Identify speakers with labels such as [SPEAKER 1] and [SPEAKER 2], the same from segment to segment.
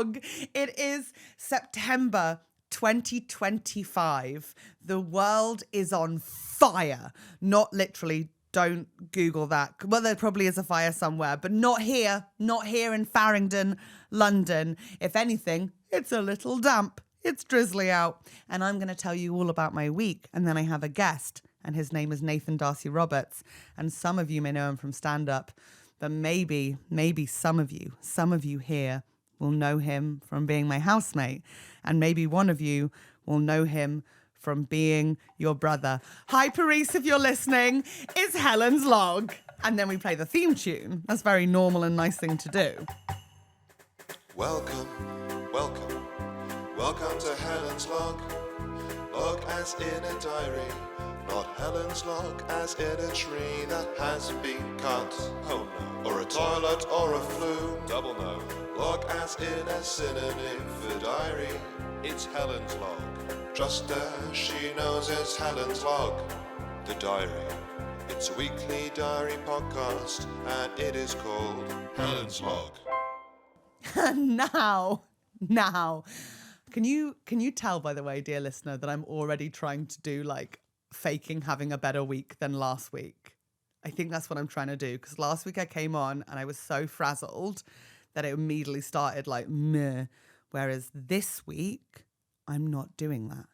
[SPEAKER 1] Slog. It is September 2025. The world is on fire. Not literally, don't Google that. Well, there probably is a fire somewhere, but not here in Farringdon, London. If anything, it's a little damp. It's drizzly out. And I'm going to tell you all about my week. And then I have a guest, and his name is Nathan Darcy Roberts. And some of you may know him from stand-up, but maybe some of you here will know him from being my housemate. And maybe one of you will know him from being your brother. Hi, Paris, if you're listening. It's Helen's Log. And then we play the theme tune. That's a very normal and nice thing to do.
[SPEAKER 2] Welcome to Helen's Log. Log as in a diary, not Helen's log as in a tree that has been cut. Oh no. Or a toilet or a flu. Double no. Log as in a synonym for diary. It's Helen's log. Just as she knows it's Helen's log. The diary. It's a weekly diary podcast and it is called Helen's log.
[SPEAKER 1] Now, can you tell, by the way, dear listener, that I'm already trying to do like faking having a better week than last week? I think that's what I'm trying to do, because last week I came on and I was so frazzled that it immediately started like meh. Whereas this week, I'm not doing that.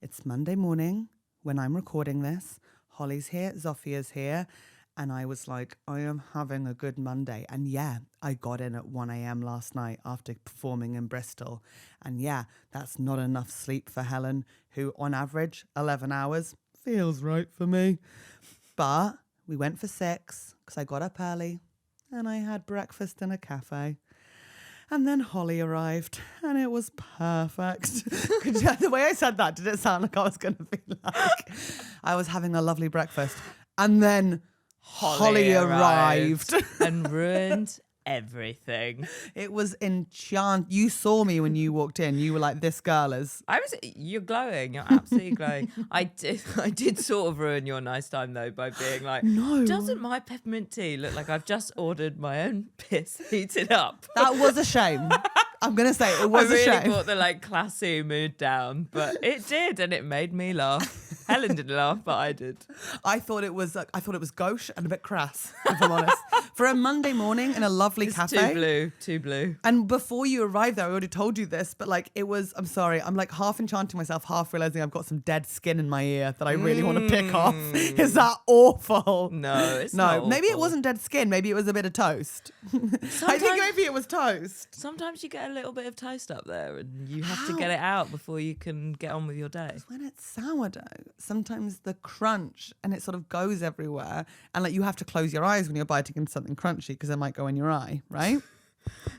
[SPEAKER 1] It's Monday morning when I'm recording this. Holly's here, Zofia's here. And I was like, I am having a good Monday. And yeah, I got in at 1 a.m. last night after performing in Bristol. And yeah, that's not enough sleep for Helen, who on average, 11 hours feels right for me. But we went for 6 because I got up early and I had breakfast in a cafe. And then Holly arrived and it was perfect. The way I said that, did it sound like I was going to be like, I was having a lovely breakfast. And then Holly arrived
[SPEAKER 3] and ruined everything.
[SPEAKER 1] It was enchant. You saw me when you walked in. You were like, this girl is...
[SPEAKER 3] You're glowing. You're absolutely glowing. I did sort of ruin your nice time, though, by being like,
[SPEAKER 1] no.
[SPEAKER 3] Doesn't my peppermint tea look like I've just ordered my own piss heated up?
[SPEAKER 1] That was a shame. I'm going to say it was a shame.
[SPEAKER 3] I really brought the like classy mood down, but it did, and it made me laugh. Helen didn't laugh, but I did.
[SPEAKER 1] I thought it was gauche and a bit crass, if I'm honest. For a Monday morning in a lovely cafe.
[SPEAKER 3] Too blue.
[SPEAKER 1] And before you arrived there, I already told you this, but like it was, I'm sorry, I'm like half enchanting myself, half realizing I've got some dead skin in my ear that I really want to pick off. Is that awful?
[SPEAKER 3] No, it's not
[SPEAKER 1] maybe
[SPEAKER 3] awful.
[SPEAKER 1] It wasn't dead skin. Maybe it was a bit of toast. I think maybe it was toast.
[SPEAKER 3] Sometimes you get a little bit of toast up there and you have to get it out before you can get on with your day.
[SPEAKER 1] When it's sourdough, sometimes the crunch and it sort of goes everywhere, and like you have to close your eyes when you're biting into something crunchy because it might go in your eye, right?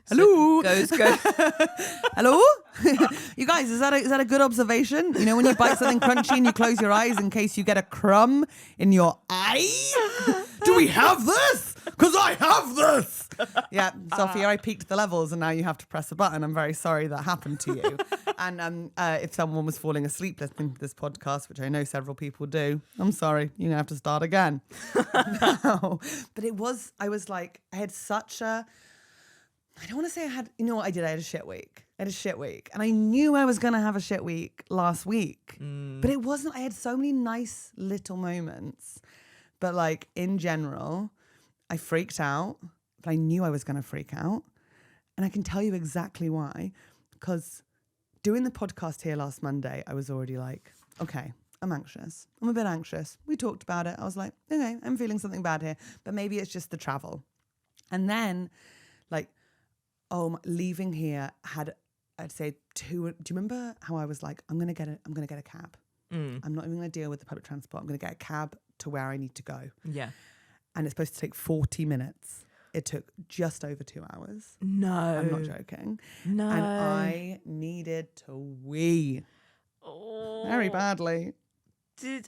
[SPEAKER 1] Hello.
[SPEAKER 3] Goes.
[SPEAKER 1] Hello? You guys, is that a good observation? You know, when you bite something crunchy and you close your eyes in case you get a crumb in your eye? Do we have this? Because I have this. Yeah, Sophia, I peaked the levels and now you have to press a button. I'm very sorry that happened to you. And if someone was falling asleep listening to this podcast, which I know several people do, I'm sorry, you're going to have to start again. No. But I had such a... I don't want to say I had, you know what I did? I had a shit week. And I knew I was going to have a shit week last week. But it wasn't, I had so many nice little moments. But like in general, I freaked out, but I knew I was going to freak out. And I can tell you exactly why. Because doing the podcast here last Monday, I was already like, okay, I'm anxious. I'm a bit anxious. We talked about it. I was like, okay, I'm feeling something bad here. But maybe it's just the travel. And then like, leaving here had, I'd say 2. Do you remember how I was like, I'm gonna get a cab. I'm not even gonna deal with the public transport. I'm gonna get a cab to where I need to go.
[SPEAKER 3] Yeah.
[SPEAKER 1] And it's supposed to take 40 minutes. It took just over 2 hours.
[SPEAKER 3] No.
[SPEAKER 1] I'm not joking.
[SPEAKER 3] No.
[SPEAKER 1] And I needed to wee.
[SPEAKER 3] Oh.
[SPEAKER 1] Very badly.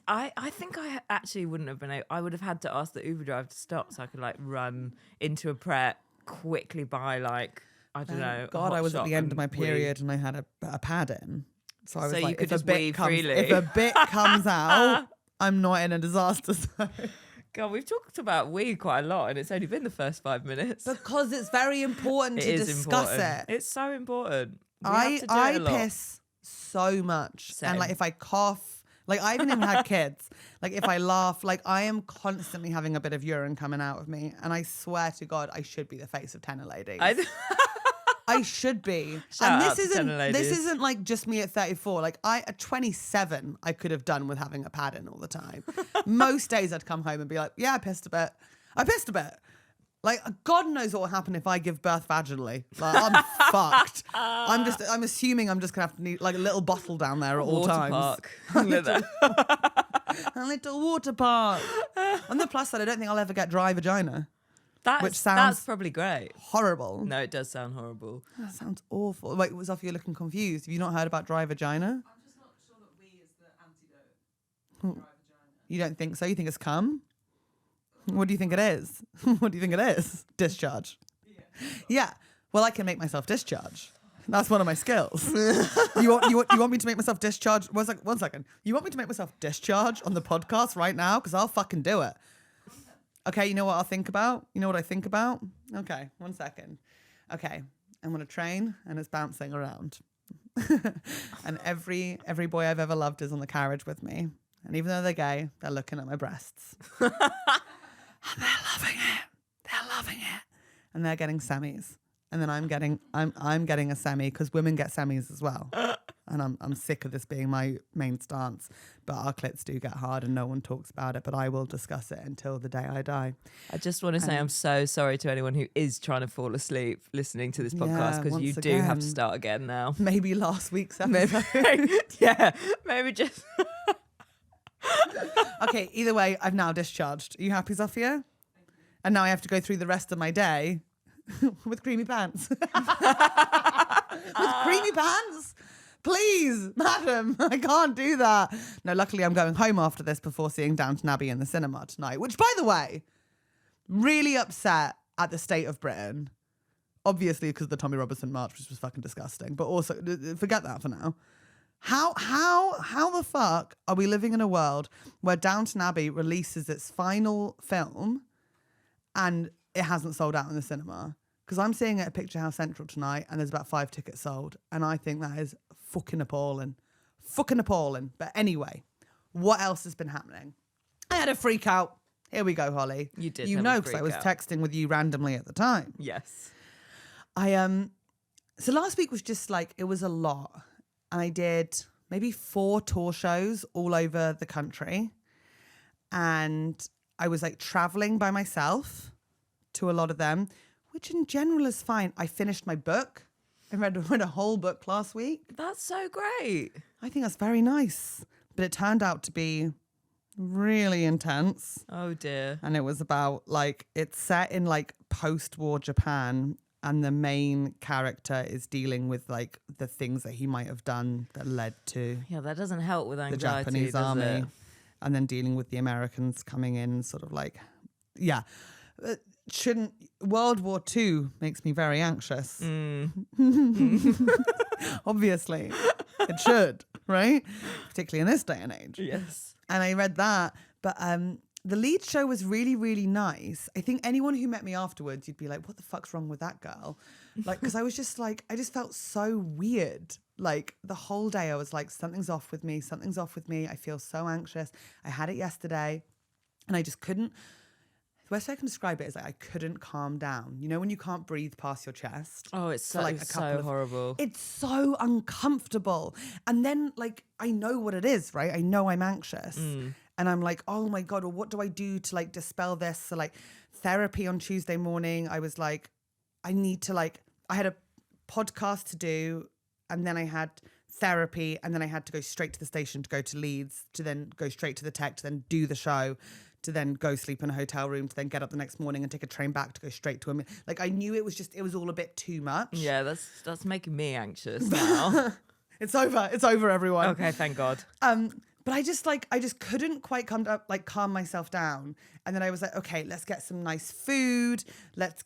[SPEAKER 3] I think I actually wouldn't have been able, I would have had to ask the Uber driver to stop so I could like run into a Pret, quickly buy like, I don't know.
[SPEAKER 1] God, I was at the end of my period and I had a pad in. So I was like, if a bit comes out, I'm not in a disaster zone.
[SPEAKER 3] God, we've talked about we quite a lot, and it's only been the first 5 minutes.
[SPEAKER 1] Because it's very important to discuss it.
[SPEAKER 3] It's so important. We have to do it
[SPEAKER 1] I
[SPEAKER 3] a lot.
[SPEAKER 1] piss so much.
[SPEAKER 3] Same.
[SPEAKER 1] And like if I cough, like I haven't even had kids. Like if I laugh, like I am constantly having a bit of urine coming out of me. And I swear to God, I should be the face of Tenor Ladies. I should be.
[SPEAKER 3] Shout
[SPEAKER 1] and
[SPEAKER 3] out to Tenor Ladies.
[SPEAKER 1] this isn't like just me at 34. Like at 27, I could have done with having a pad in all the time. Most days I'd come home and be like, yeah, I pissed a bit. Like God knows what will happen if I give birth vaginally. Like I'm fucked. I'm assuming I'm just gonna have to need like a little bottle down there at all
[SPEAKER 3] Water
[SPEAKER 1] times.
[SPEAKER 3] park.
[SPEAKER 1] A little water park. On the plus side, I don't think I'll ever get dry vagina. Which sounds
[SPEAKER 3] That's probably great.
[SPEAKER 1] Horrible.
[SPEAKER 3] No, it does sound horrible.
[SPEAKER 1] That sounds awful. Wait, was you're looking confused? Have you not heard about dry vagina?
[SPEAKER 4] I'm just not sure that we is the antidote to dry vagina.
[SPEAKER 1] You don't think so? You think it's cum? What do you think it is? What do you think it is? Discharge. Yeah. Well, I can make myself discharge. That's one of my skills. You want me to make myself discharge? One second. You want me to make myself discharge on the podcast right now? Because I'll fucking do it. Okay, you know what I'll think about? You know what I think about? Okay, 1 second. Okay, I'm on a train and it's bouncing around. And every boy I've ever loved is on the carriage with me. And even though they're gay, they're looking at my breasts. And they're loving it. They're loving it. And they're getting semis. And then I'm getting a semi because women get semis as well. And I'm sick of this being my main stance. But our clits do get hard and no one talks about it. But I will discuss it until the day I die.
[SPEAKER 3] I just want to say I'm so sorry to anyone who is trying to fall asleep listening to this podcast because you do have to start again now.
[SPEAKER 1] Maybe last week's episode.
[SPEAKER 3] Maybe just...
[SPEAKER 1] Okay, either way, I've now discharged. Are you happy, Sophia? And now I have to go through the rest of my day with creamy pants. With creamy pants? Please, madam, I can't do that. No, luckily I'm going home after this before seeing Downton Abbey in the cinema tonight, which, by the way, really upset at the state of Britain. Obviously because of the Tommy Robertson march, which was fucking disgusting. But also, forget that for now. How the fuck are we living in a world where Downton Abbey releases its final film and it hasn't sold out in the cinema? Because I'm seeing it at Picture House Central tonight and there's about 5 tickets sold. And I think that is fucking appalling. Fucking appalling. But anyway, what else has been happening? I had a freak out. Here we go, Holly.
[SPEAKER 3] You did.
[SPEAKER 1] You know, because I was texting with you randomly at the time.
[SPEAKER 3] Yes.
[SPEAKER 1] So last week was just like, it was a lot. And I did maybe 4 tour shows all over the country. And I was like traveling by myself to a lot of them, which in general is fine. I finished my book. I read a whole book last week.
[SPEAKER 3] That's so great.
[SPEAKER 1] I think that's very nice. But it turned out to be really intense.
[SPEAKER 3] Oh dear.
[SPEAKER 1] And it was about like, it's set in like post-war Japan. And the main character is dealing with like the things that he might have done that led to
[SPEAKER 3] that doesn't help with
[SPEAKER 1] the
[SPEAKER 3] anxiety,
[SPEAKER 1] Japanese
[SPEAKER 3] does
[SPEAKER 1] army.
[SPEAKER 3] it?
[SPEAKER 1] And then dealing with the Americans coming in sort of like, World War II makes me very anxious. Obviously, it should, right? Particularly in this day and age.
[SPEAKER 3] Yes.
[SPEAKER 1] And I read that, but the Leeds show was really, really nice. I think anyone who met me afterwards, you'd be like, what the fuck's wrong with that girl? Like, because I was just like, I just felt so weird. Like the whole day I was like, something's off with me. Something's off with me. I feel so anxious. I had it yesterday and I just couldn't. The best way I can describe it is like I couldn't calm down. You know when you can't breathe past your chest?
[SPEAKER 3] Oh, it's so,
[SPEAKER 1] like
[SPEAKER 3] so horrible.
[SPEAKER 1] It's so uncomfortable. And then like, I know what it is, right? I know I'm anxious. And I'm like, oh my God, well, what do I do to like dispel this? So like therapy on Tuesday morning, I was like, I need to like, I had a podcast to do and then I had therapy and then I had to go straight to the station to go to Leeds, to then go straight to the tech, to then do the show, to then go sleep in a hotel room, to then get up the next morning and take a train back to go straight to him. Like I knew it was all a bit too much.
[SPEAKER 3] Yeah, that's making me anxious now.
[SPEAKER 1] It's over, everyone.
[SPEAKER 3] Okay, thank God.
[SPEAKER 1] But I just couldn't quite calm myself down. And then I was like, okay, let's get some nice food. Let's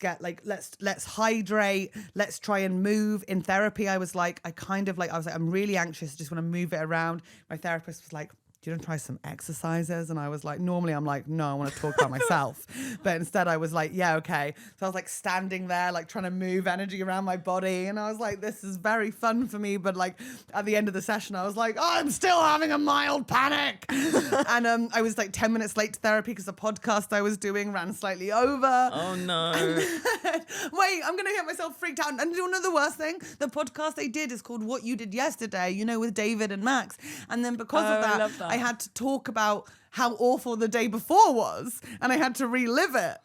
[SPEAKER 1] hydrate. Let's try and move. In therapy, I was like, I'm really anxious. I just want to move it around. My therapist was like, do you want to try some exercises? And I was like, normally I'm like, no, I want to talk about myself. But instead I was like, yeah, okay. So I was like standing there, like trying to move energy around my body. And I was like, this is very fun for me. But like at the end of the session, I was like, oh, I'm still having a mild panic. And I was like 10 minutes late to therapy because the podcast I was doing ran slightly over.
[SPEAKER 3] Oh no.
[SPEAKER 1] Wait, I'm going to get myself freaked out. And you know the worst thing? The podcast I did is called What You Did Yesterday, you know, with David and Max. And then because of
[SPEAKER 3] I love that.
[SPEAKER 1] I had to talk about how awful the day before was, and I had to relive it.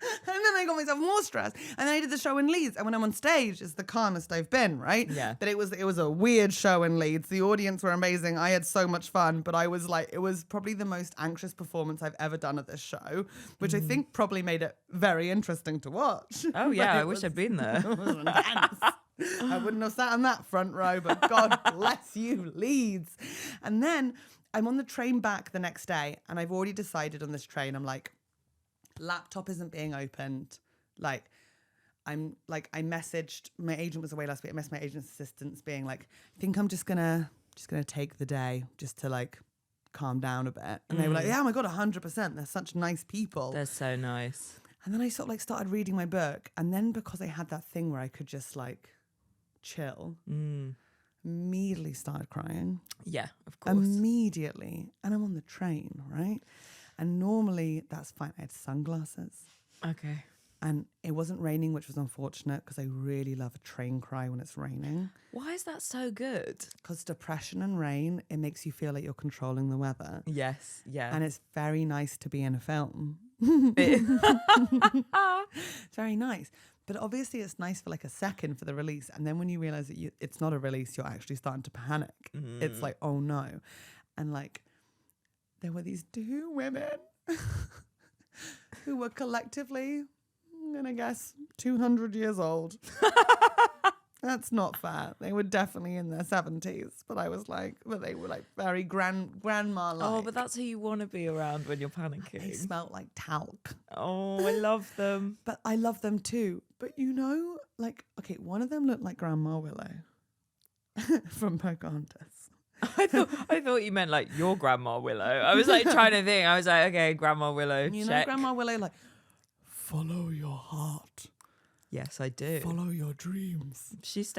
[SPEAKER 1] And then I got myself more stressed. And then I did the show in Leeds. And when I'm on stage, it's the calmest I've been, right?
[SPEAKER 3] Yeah.
[SPEAKER 1] But it was a weird show in Leeds. The audience were amazing. I had so much fun. But I was like, it was probably the most anxious performance I've ever done at this show, which I think probably made it very interesting to watch.
[SPEAKER 3] Oh yeah,
[SPEAKER 1] But
[SPEAKER 3] I wish I'd been there.
[SPEAKER 1] it was intense. I wouldn't have sat in that front row, but God bless you, Leeds. And then I'm on the train back the next day, and I've already decided on this train, I'm like, laptop isn't being opened. Like, I messaged, my agent was away last week, I messaged my agent's assistants being like, I think I'm just gonna take the day just to like calm down a bit. And they were like, yeah, oh my God, 100%. They're such nice people.
[SPEAKER 3] They're so nice.
[SPEAKER 1] And then I sort of like started reading my book. And then because I had that thing where I could just like chill, immediately started crying.
[SPEAKER 3] Yeah, of course.
[SPEAKER 1] Immediately. And I'm on the train, right? And normally that's fine. I had sunglasses.
[SPEAKER 3] Okay.
[SPEAKER 1] And it wasn't raining, which was unfortunate because I really love a train cry when it's raining.
[SPEAKER 3] Why is that so good?
[SPEAKER 1] Because depression and rain, it makes you feel like you're controlling the weather.
[SPEAKER 3] Yes, yeah.
[SPEAKER 1] And it's very nice to be in a film. It's very nice. But obviously it's nice for like a second for the release. And then when you realize that it's not a release, you're actually starting to panic. It's like, oh no. And like, there were these two women who were collectively, I'm going to guess, 200 years old. That's not fair. They were definitely in their 70s. But I was like, but they were like very grandma-like.
[SPEAKER 3] Oh, but that's who you want to be around when you're panicking.
[SPEAKER 1] They smelled like talc.
[SPEAKER 3] Oh, I love them.
[SPEAKER 1] But I love them too. But you know, like, okay, one of them looked like Grandma Willow from Pocahontas.
[SPEAKER 3] I thought you meant like your Grandma Willow. I was like trying to think. I was like, okay, Grandma Willow.
[SPEAKER 1] You know, Grandma Willow, like, follow your heart.
[SPEAKER 3] Yes, I do.
[SPEAKER 1] Follow your dreams.
[SPEAKER 3] She's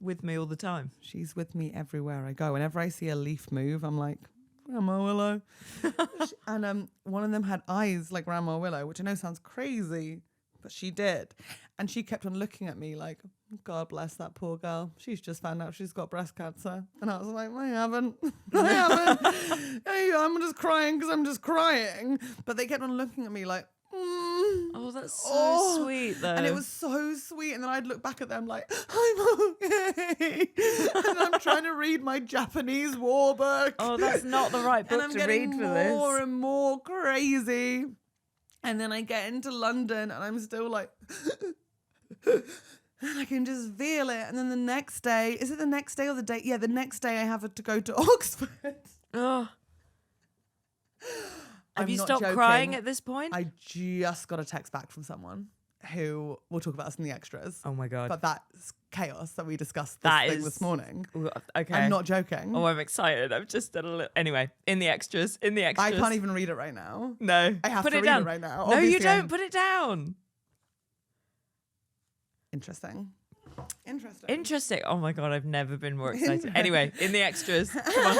[SPEAKER 3] with me all the time.
[SPEAKER 1] She's with me everywhere I go. Whenever I see a leaf move, I'm like, Grandma Willow. And one of them had eyes like Grandma Willow, which I know sounds crazy, but she did. And she kept on looking at me like, God bless that poor girl. She's just found out she's got breast cancer. And I was like, I haven't. Hey, I'm just crying because I'm just crying. But they kept on looking at me like,
[SPEAKER 3] Oh, that's so sweet, though.
[SPEAKER 1] And it was so sweet. And then I'd look back at them like, I'm okay. And I'm trying to read my Japanese war book.
[SPEAKER 3] Oh, that's not the right book
[SPEAKER 1] and I'm
[SPEAKER 3] to read
[SPEAKER 1] getting
[SPEAKER 3] for this.
[SPEAKER 1] more and more crazy. And then I get into London and I'm still like, and I can just feel it. And then the next day, is it the next day or the day? Yeah, the next day I have to go to Oxford.
[SPEAKER 3] Oh. Have
[SPEAKER 1] I'm
[SPEAKER 3] you
[SPEAKER 1] not
[SPEAKER 3] stopped
[SPEAKER 1] joking.
[SPEAKER 3] crying at this point?
[SPEAKER 1] I just got a text back from someone who we'll talk about us in the extras.
[SPEAKER 3] Oh my God.
[SPEAKER 1] But that's chaos that we discussed this morning.
[SPEAKER 3] Okay.
[SPEAKER 1] I'm not joking.
[SPEAKER 3] Oh, I'm excited. I've just done a little. Anyway, in the extras.
[SPEAKER 1] I can't even read it right now.
[SPEAKER 3] No.
[SPEAKER 1] I have
[SPEAKER 3] Put
[SPEAKER 1] to
[SPEAKER 3] it
[SPEAKER 1] read
[SPEAKER 3] down.
[SPEAKER 1] it right now.
[SPEAKER 3] No, you
[SPEAKER 1] Obviously,
[SPEAKER 3] don't. Put it down.
[SPEAKER 1] Interesting.
[SPEAKER 3] Oh my God, I've never been more excited. Anyway, in the extras. Come on.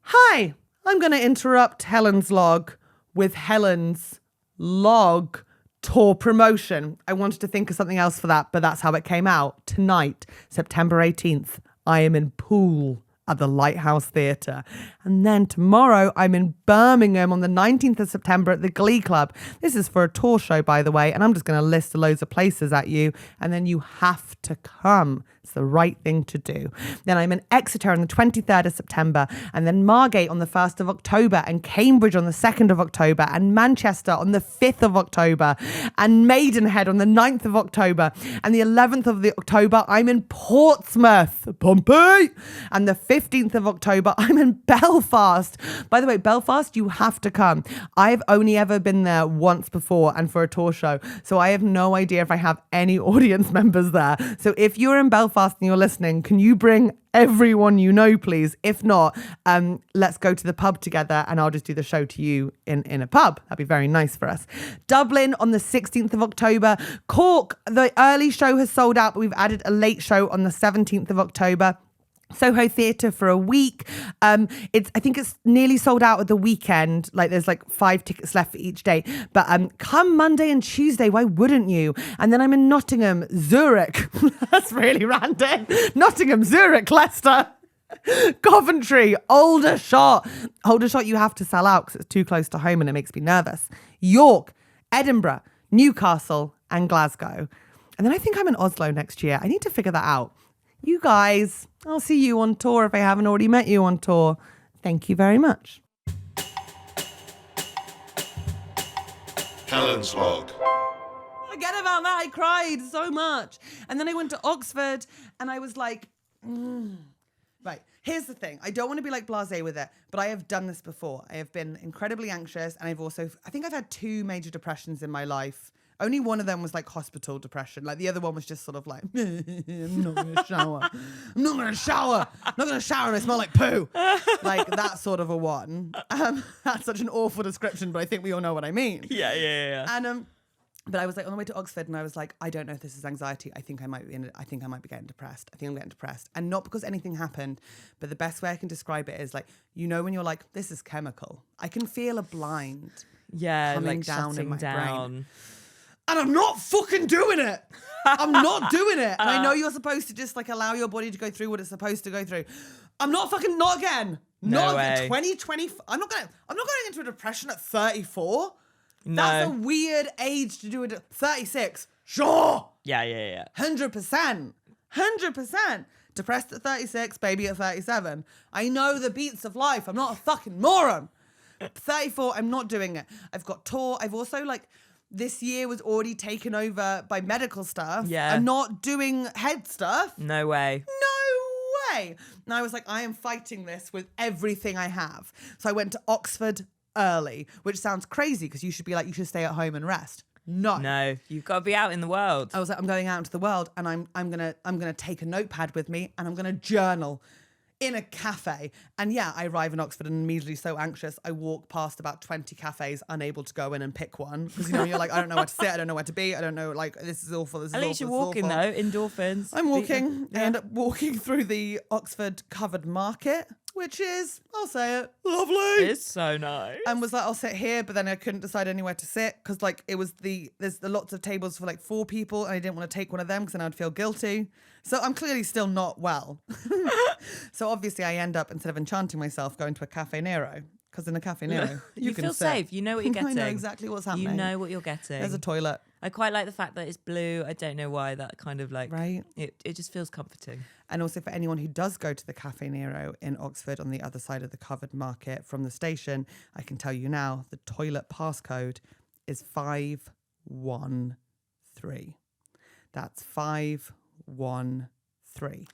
[SPEAKER 1] Hi, I'm going to interrupt Helen's log with Helen's log tour promotion. I wanted to think of something else for that, but that's how it came out. Tonight, September 18th, I am in Poole at the Lighthouse Theatre. And then tomorrow, I'm in Birmingham on the 19th of September at the Glee Club. This is for a tour show, by the way, and I'm just going to list loads of places at you, and then you have to come. It's the right thing to do. Then I'm in Exeter on the 23rd of September, and then Margate on the 1st of October, and Cambridge on the 2nd of October, and Manchester on the 5th of October, and Maidenhead on the 9th of October, and the 11th of October, I'm in Portsmouth, Pompey, and the 15th of October, I'm in Belfast. By the way, Belfast, you have to come. I've only ever been there once before and for a tour show. So I have no idea if I have any audience members there. So if you're in Belfast and you're listening, can you bring everyone you know, please? If not, let's go to the pub together and I'll just do the show to you in a pub. That'd be very nice for us. Dublin on the 16th of October. Cork, the early show has sold out, but we've added a late show on the 17th of October. Soho Theatre for a week. I think it's nearly sold out at the weekend. Like there's like 5 tickets left for each day. But come Monday and Tuesday, why wouldn't you? And then I'm in Nottingham, Zurich. That's really random. Nottingham, Zurich, Leicester, Coventry, Aldershot. Aldershot you have to sell out because it's too close to home and it makes me nervous. York, Edinburgh, Newcastle and Glasgow. And then I think I'm in Oslo next year. I need to figure that out. You guys, I'll see you on tour if I haven't already met you on tour. Thank you very much.
[SPEAKER 2] Helen's log.
[SPEAKER 1] Forget about that. I cried so much. And then I went to Oxford and I was like, Right. Here's the thing. I don't want to be like blasé with it, but I have done this before. I have been incredibly anxious and I think I've had 2 major depressions in my life. Only one of them was like hospital depression. Like the other one was just sort of like, I'm not going to shower. I'm not going to shower. I'm not going to shower and I smell like poo. Like that sort of a one. That's such an awful description, but I think we all know what I mean.
[SPEAKER 3] Yeah.
[SPEAKER 1] And but I was like on the way to Oxford and I was like, I don't know if this is anxiety. I think I might be getting depressed. I think I'm getting depressed. And not because anything happened, but the best way I can describe it is like, you know, when you're like, this is chemical. I can feel a blind coming
[SPEAKER 3] like
[SPEAKER 1] down in my brain. And I'm not fucking doing it. I'm not doing it. And I know you're supposed to just like allow your body to go through what it's supposed to go through. I'm not again.
[SPEAKER 3] No way.
[SPEAKER 1] 2020. I'm not going into a depression at 34.
[SPEAKER 3] No.
[SPEAKER 1] That's a weird age to do it. 36. Sure.
[SPEAKER 3] Yeah.
[SPEAKER 1] 100%. Depressed at 36, baby at 37. I know the beats of life. I'm not a fucking moron. 34, I'm not doing it. I've got tour. I've also like, this year was already taken over by medical stuff.
[SPEAKER 3] Yeah.
[SPEAKER 1] I'm not doing head stuff.
[SPEAKER 3] No way.
[SPEAKER 1] And I was like, I am fighting this with everything I have. So I went to Oxford early, which sounds crazy because you should be like, you should stay at home and rest. No,
[SPEAKER 3] you've got to be out in the world.
[SPEAKER 1] I was like, I'm going out into the world and I'm gonna take a notepad with me and I'm gonna journal in a cafe. And yeah, I arrive in Oxford and immediately so anxious. I walk past about 20 cafes, unable to go in and pick one. Because, you know, you're like, I don't know where to sit. I don't know where to be. I don't know, like, this is awful.
[SPEAKER 3] At least you're walking, though. Endorphins.
[SPEAKER 1] I'm walking.
[SPEAKER 3] Yeah.
[SPEAKER 1] I end up walking through the Oxford covered market, which is, I'll say it, lovely.
[SPEAKER 3] It's so nice.
[SPEAKER 1] And was like, I'll sit here, but then I couldn't decide anywhere to sit because like there's lots of tables for like 4 people and I didn't want to take one of them because then I'd feel guilty. So I'm clearly still not well. So obviously I end up, instead of enchanting myself, going to a Cafe Nero. Because in a Cafe Nero,
[SPEAKER 3] you
[SPEAKER 1] can
[SPEAKER 3] feel
[SPEAKER 1] sit.
[SPEAKER 3] safe. You know what you're getting.
[SPEAKER 1] I know exactly what's happening.
[SPEAKER 3] You know what you're getting.
[SPEAKER 1] There's a toilet.
[SPEAKER 3] I quite like the fact that it's blue. I don't know why, that kind of like,
[SPEAKER 1] right?
[SPEAKER 3] It just feels comforting.
[SPEAKER 1] And also for anyone who does go to the Cafe Nero in Oxford on the other side of the covered market from the station, I can tell you now, the toilet passcode is 513. That's 513.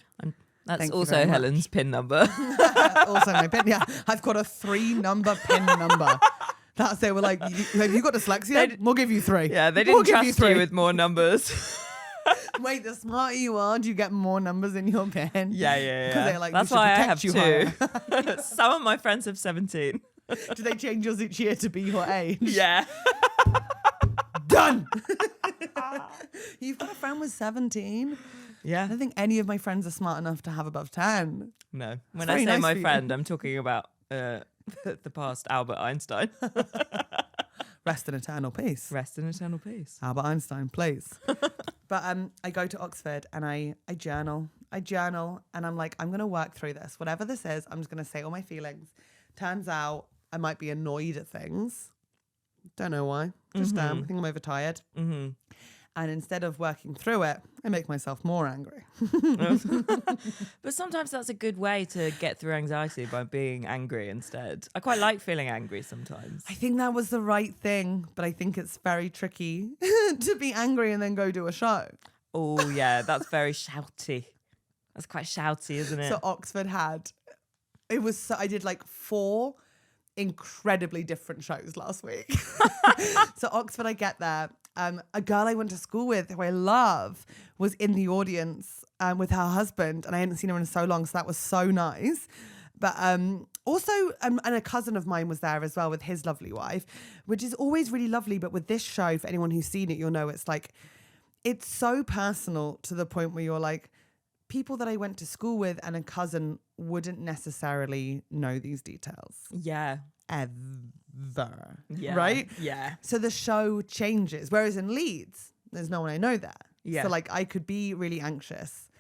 [SPEAKER 3] That's
[SPEAKER 1] Thank you
[SPEAKER 3] also
[SPEAKER 1] very much.
[SPEAKER 3] Helen's PIN number.
[SPEAKER 1] Also my PIN. Yeah, I've got a 3-number PIN number. That's it. We're like, have you got dyslexia? We'll give you 3.
[SPEAKER 3] Yeah, they
[SPEAKER 1] We'll
[SPEAKER 3] didn't
[SPEAKER 1] give
[SPEAKER 3] trust you with more numbers.
[SPEAKER 1] Wait, the smarter you are, do you get more numbers in your PIN?
[SPEAKER 3] Yeah.
[SPEAKER 1] 'Cause they're like,
[SPEAKER 3] That's
[SPEAKER 1] we should
[SPEAKER 3] why I have
[SPEAKER 1] protect you
[SPEAKER 3] 2. Some of my friends have 17.
[SPEAKER 1] Do they change yours each year to be your age?
[SPEAKER 3] Yeah.
[SPEAKER 1] Done. You've got a friend with 17? I
[SPEAKER 3] Yeah.
[SPEAKER 1] don't think any of my friends are smart enough to have above 10.
[SPEAKER 3] No. When
[SPEAKER 1] very
[SPEAKER 3] I say
[SPEAKER 1] nice
[SPEAKER 3] my
[SPEAKER 1] for you.
[SPEAKER 3] friend, I'm talking about the past Albert Einstein.
[SPEAKER 1] Rest in eternal peace.
[SPEAKER 3] Rest in eternal peace.
[SPEAKER 1] Albert Einstein, please. But I go to Oxford and I journal. And I'm like, I'm going to work through this. Whatever this is, I'm just going to say all my feelings. Turns out I might be annoyed at things. Don't know why. Just I think I'm overtired.
[SPEAKER 3] Mm-hmm.
[SPEAKER 1] And instead of working through it, I make myself more angry.
[SPEAKER 3] But sometimes that's a good way to get through anxiety, by being angry instead. I quite like feeling angry sometimes.
[SPEAKER 1] I think that was the right thing, but I think it's very tricky to be angry and then go do a show.
[SPEAKER 3] Oh, yeah, that's very shouty. That's quite shouty, isn't it?
[SPEAKER 1] So Oxford had It was so, I did like 4 incredibly different shows last week. So Oxford, I get there. A girl I went to school with who I love was in the audience with her husband, and I hadn't seen her in so long, so that was so nice. But also, and a cousin of mine was there as well with his lovely wife, which is always really lovely. But with this show, for anyone who's seen it, you'll know it's like, it's so personal to the point where you're like, people that I went to school with and a cousin wouldn't necessarily know these details.
[SPEAKER 3] Yeah.
[SPEAKER 1] Ever.
[SPEAKER 3] Yeah.
[SPEAKER 1] Right?
[SPEAKER 3] Yeah.
[SPEAKER 1] So the show changes. Whereas in Leeds, there's no one I know there.
[SPEAKER 3] Yeah.
[SPEAKER 1] So like I could be really anxious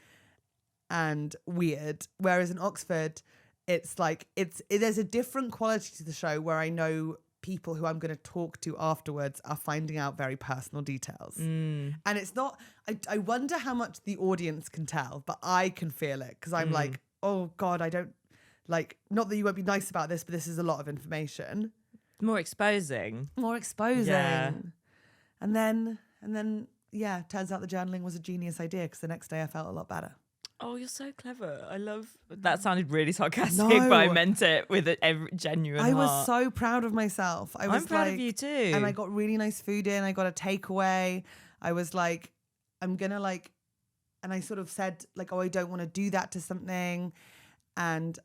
[SPEAKER 1] and weird. Whereas in Oxford, it's like, there's a different quality to the show where I know people who I'm going to talk to afterwards are finding out very personal details. And it's not, I wonder how much the audience can tell, but I can feel it because I'm like, oh God, I don't, like, not that you won't be nice about this, but this is a lot of information.
[SPEAKER 3] More exposing.
[SPEAKER 1] Yeah. And then, yeah, turns out the journaling was a genius idea because the next day I felt a lot better.
[SPEAKER 3] Oh, you're so clever. I love... That sounded really sarcastic,
[SPEAKER 1] No.
[SPEAKER 3] but I meant it with a genuine
[SPEAKER 1] I was
[SPEAKER 3] heart.
[SPEAKER 1] so proud of myself.
[SPEAKER 3] I'm proud of you too.
[SPEAKER 1] And I got really nice food in. I got a takeaway. I was like, I'm going to like... And I sort of said like, oh, I don't want to do that to something. And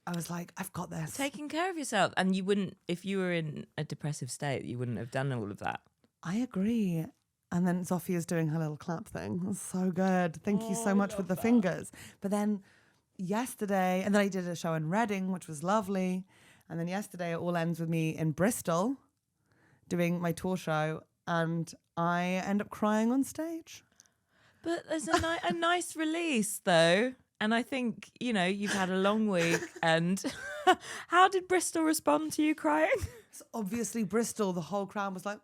[SPEAKER 1] I was like, I've got this.
[SPEAKER 3] Taking care of yourself. And you wouldn't... If you were in a depressive state, you wouldn't have done all of that.
[SPEAKER 1] I agree. And then Sophia's doing her little clap thing. It was so good. Thank you so much with the fingers. But then yesterday, and then I did a show in Reading, which was lovely. And then yesterday it all ends with me in Bristol doing my tour show. And I end up crying on stage.
[SPEAKER 3] But there's a nice release, though. And I think, you know, you've had a long week. And how did Bristol respond to you crying?
[SPEAKER 1] So obviously Bristol, the whole crowd was like,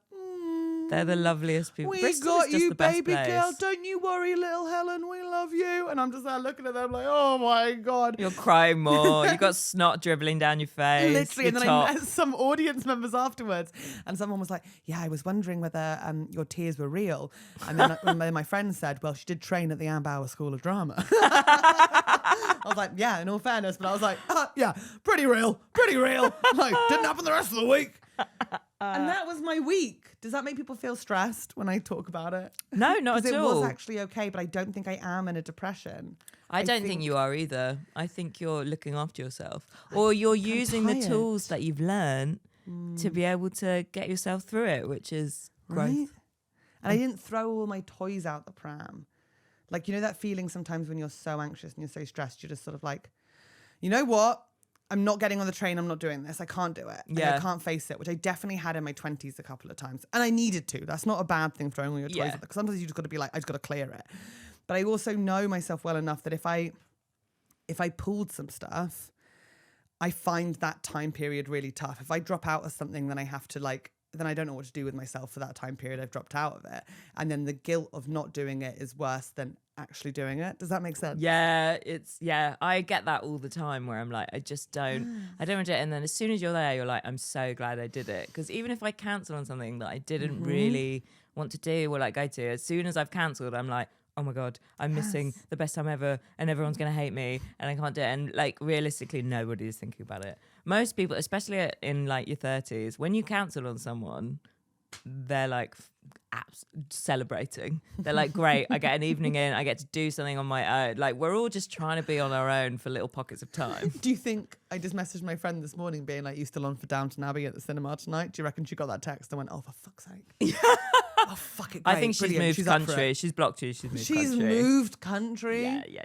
[SPEAKER 3] They're the loveliest people.
[SPEAKER 1] we
[SPEAKER 3] Bristol
[SPEAKER 1] got
[SPEAKER 3] is just
[SPEAKER 1] you,
[SPEAKER 3] the best
[SPEAKER 1] baby
[SPEAKER 3] place.
[SPEAKER 1] girl. Don't you worry, little Helen. We love you. And I'm just there looking at them like, oh my God.
[SPEAKER 3] You're crying more. You got snot dribbling down your face.
[SPEAKER 1] Literally, and
[SPEAKER 3] your
[SPEAKER 1] then
[SPEAKER 3] top.
[SPEAKER 1] I met some audience members afterwards, and someone was like, "Yeah, I was wondering whether your tears were real." And then my friend said, "Well, she did train at the Ambauer School of Drama." I was like, "Yeah, in all fairness," but I was like, "Yeah, pretty real. Like, didn't happen the rest of the week." And that was my week. Does that make people feel stressed when I talk about it?
[SPEAKER 3] No, not at
[SPEAKER 1] Because it
[SPEAKER 3] all.
[SPEAKER 1] was actually okay, but I don't think I am in a depression.
[SPEAKER 3] I don't think you are either. I think you're looking after yourself, or you're using the
[SPEAKER 1] tired.
[SPEAKER 3] tools that you've learned to be able to get yourself through it, which is growth.
[SPEAKER 1] Right? And I didn't throw all my toys out the pram. Like, you know that feeling sometimes when you're so anxious and you're so stressed, you're just sort of like, you know what? I'm not getting on the train. I'm not doing this. I can't do it.
[SPEAKER 3] Yeah.
[SPEAKER 1] I can't face it, which I definitely had in my 20s a couple of times. And I needed to. That's not a bad thing, throwing all your toys
[SPEAKER 3] Yeah.
[SPEAKER 1] out. Because sometimes you just got to be like, I just got to clear it. But I also know myself well enough that if I pulled some stuff, I find that time period really tough. If I drop out of something, then I have to then I don't know what to do with myself for that time period I've dropped out of it. And then the guilt of not doing it is worse than actually doing it. Does that make sense?
[SPEAKER 3] Yeah, I get that all the time where I'm like, I don't want to do it. And then as soon as you're there, you're like, I'm so glad I did it. Because even if I cancel on something that I didn't really want to do or like go to, as soon as I've cancelled, I'm like, oh my God, I'm missing the best time ever and everyone's going to hate me and I can't do it. And like realistically, nobody is thinking about it. Most people, especially in like your 30s, when you cancel on someone, they're like celebrating. They're like, great, I get an evening in, I get to do something on my own. Like we're all just trying to be on our own for little pockets of time.
[SPEAKER 1] Do you think, I just messaged my friend this morning being like, you still on for Downton Abbey at the cinema tonight? Do you reckon she got that text and went, oh, for fuck's sake. Oh, fuck it, great,
[SPEAKER 3] I think she's
[SPEAKER 1] brilliant.
[SPEAKER 3] moved
[SPEAKER 1] up for
[SPEAKER 3] country.
[SPEAKER 1] it.
[SPEAKER 3] She's blocked you. She's
[SPEAKER 1] She's
[SPEAKER 3] country.
[SPEAKER 1] moved country?
[SPEAKER 3] Yeah.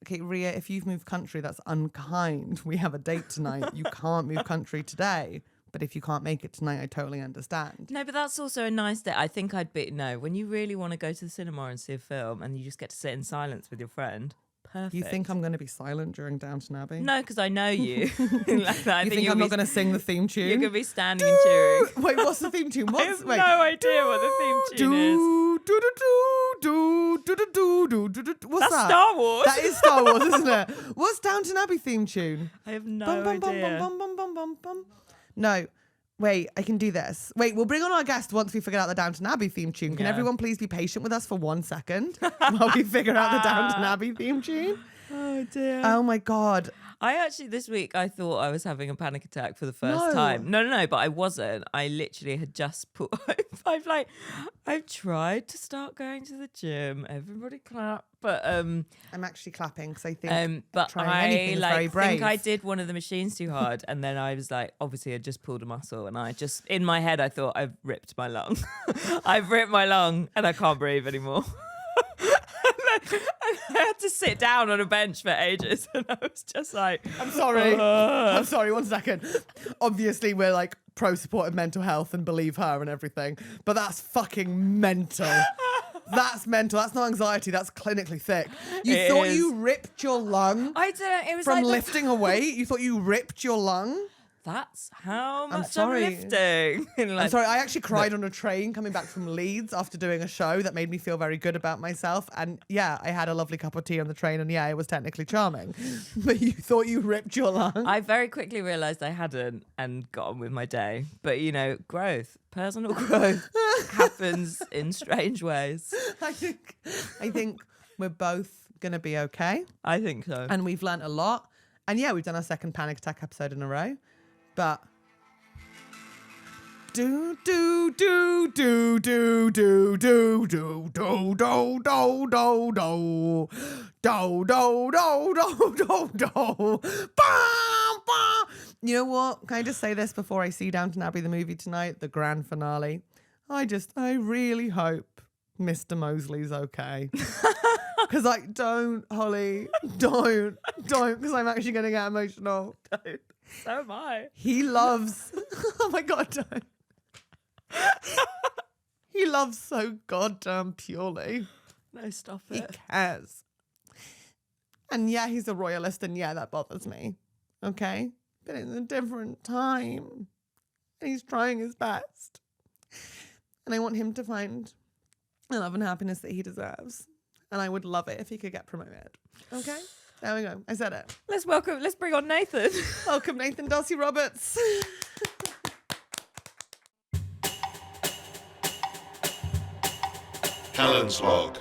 [SPEAKER 1] Okay, Ria, if you've moved country, that's unkind. We have a date tonight. You can't move country today. But if you can't make it tonight, I totally understand.
[SPEAKER 3] No, but that's also a nice day. I think when you really want to go to the cinema and see a film and you just get to sit in silence with your friend. Perfect.
[SPEAKER 1] You think I'm going to be silent during Downton Abbey?
[SPEAKER 3] No, because I know you. Like that.
[SPEAKER 1] You think I'm not going to sing the theme tune?
[SPEAKER 3] You're going to be standing and cheering.
[SPEAKER 1] Wait, what's the theme tune?
[SPEAKER 3] I have no idea what the theme tune is.
[SPEAKER 1] What's
[SPEAKER 3] That's
[SPEAKER 1] that?
[SPEAKER 3] Star Wars.
[SPEAKER 1] That is Star Wars, isn't it? What's Downton Abbey theme tune?
[SPEAKER 3] I have no
[SPEAKER 1] Bum, bum,
[SPEAKER 3] idea.
[SPEAKER 1] bum, bum, bum, bum, bum. No. Wait, I can do this. Wait, we'll bring on our guest once we figure out the Downton Abbey theme tune. Can
[SPEAKER 3] Yeah.
[SPEAKER 1] everyone please be patient with us for 1 second while we figure out the Downton Abbey theme tune?
[SPEAKER 3] Oh dear.
[SPEAKER 1] Oh my God.
[SPEAKER 3] I actually this week I thought I was having a panic attack for the first time. No, but I wasn't. I literally had just put. I've tried to start going to the gym. Everybody clap, but
[SPEAKER 1] I'm actually clapping because I think
[SPEAKER 3] but
[SPEAKER 1] trying
[SPEAKER 3] I
[SPEAKER 1] anything is very brave.
[SPEAKER 3] think I did one of the machines too hard, and then I was like, obviously I just pulled a muscle, and I just in my head I thought I've ripped my lung. I've ripped my lung, and I can't breathe anymore. I had to sit down on a bench for ages, and I was just like,
[SPEAKER 1] I'm sorry. I'm sorry. 1 second. Obviously, we're like pro support of mental health and believe her and everything, but that's fucking mental. That's mental. That's not anxiety. That's clinically thick. You thought you ripped your lung
[SPEAKER 3] I didn't. It was
[SPEAKER 1] from
[SPEAKER 3] like
[SPEAKER 1] lifting a weight? You thought you ripped your lung?
[SPEAKER 3] That's how much I'm
[SPEAKER 1] sorry.
[SPEAKER 3] lifting.
[SPEAKER 1] I'm sorry, I actually cried on a train coming back from Leeds after doing a show that made me feel very good about myself. And yeah, I had a lovely cup of tea on the train, and yeah, it was technically charming. But you thought you ripped your lung?
[SPEAKER 3] I very quickly realised I hadn't and got on with my day. But growth, personal growth happens in strange ways.
[SPEAKER 1] I think we're both gonna be okay.
[SPEAKER 3] I think so.
[SPEAKER 1] And we've learnt a lot. And yeah, we've done our second panic attack episode in a row. But do do do do do do do do do do do do do do do do do do. You know what? Can I just say this before I see Downton Abbey the movie tonight, the grand finale? I really hope Mr. Mosley's okay. Because don't, Holly, don't, because I'm actually going to get emotional.
[SPEAKER 3] Don't. So am I.
[SPEAKER 1] He loves, oh my God, don't. He loves so goddamn purely.
[SPEAKER 3] No, stop
[SPEAKER 1] He
[SPEAKER 3] it.
[SPEAKER 1] cares. And yeah, he's a royalist, and yeah, that bothers me. Okay? But it's a different time. And he's trying his best. And I want him to find the love and happiness that he deserves. And I would love it if he could get promoted. Okay? There we go. I said it.
[SPEAKER 3] Let's bring on Nathan.
[SPEAKER 1] Welcome, Nathan Darcy Roberts.
[SPEAKER 2] Helen's log.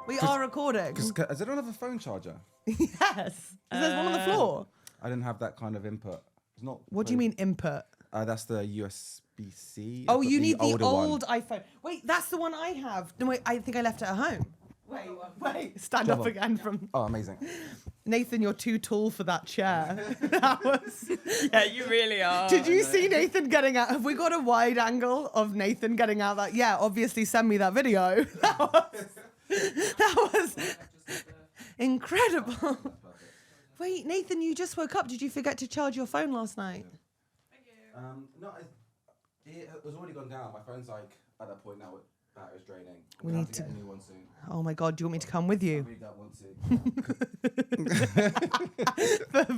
[SPEAKER 1] We are recording.
[SPEAKER 5] Does anyone have a phone charger?
[SPEAKER 1] Yes. There's one on the floor.
[SPEAKER 5] I didn't have that kind of input. It's not.
[SPEAKER 1] What do you mean input?
[SPEAKER 5] That's the USB-C.
[SPEAKER 1] Oh,
[SPEAKER 5] I've got
[SPEAKER 1] you need the
[SPEAKER 5] older
[SPEAKER 1] old
[SPEAKER 5] one.
[SPEAKER 1] iPhone. Wait, that's the one I have. No, wait, I think I left it at home. Wait. Stand up
[SPEAKER 5] Trouble.
[SPEAKER 1] again from...
[SPEAKER 5] Oh, amazing.
[SPEAKER 1] Nathan, you're too tall for that chair. That was...
[SPEAKER 3] Yeah, you really are.
[SPEAKER 1] Did you see Nathan getting out? Have we got a wide angle of Nathan getting out that... Yeah, obviously send me that video. That was incredible. Wait, Nathan, you just woke up. Did you forget to charge your phone last night?
[SPEAKER 5] No, it was already gone down. My phone's like at that point now. Battery's draining.
[SPEAKER 1] We
[SPEAKER 5] We'll
[SPEAKER 1] need
[SPEAKER 5] have
[SPEAKER 1] to-
[SPEAKER 5] get a new one soon.
[SPEAKER 1] Oh my God, do you want me to come with
[SPEAKER 5] I
[SPEAKER 1] you?
[SPEAKER 5] really don't want to.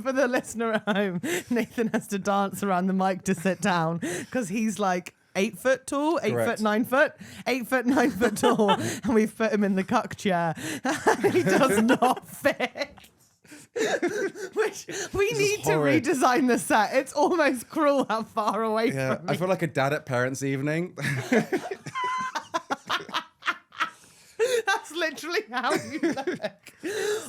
[SPEAKER 1] For the listener at home, Nathan has to dance around the mic to sit down because he's like 8 foot tall, 8
[SPEAKER 5] Correct.
[SPEAKER 1] foot, 9 foot, 8 foot, 9 foot tall, and we've put him in the cuck chair. He does not fit. Which we
[SPEAKER 5] This is
[SPEAKER 1] need to
[SPEAKER 5] horrid.
[SPEAKER 1] redesign the set. It's almost cruel how far away
[SPEAKER 5] Yeah,
[SPEAKER 1] from me.
[SPEAKER 5] I feel like a dad at parents' evening.
[SPEAKER 1] That's literally how you look.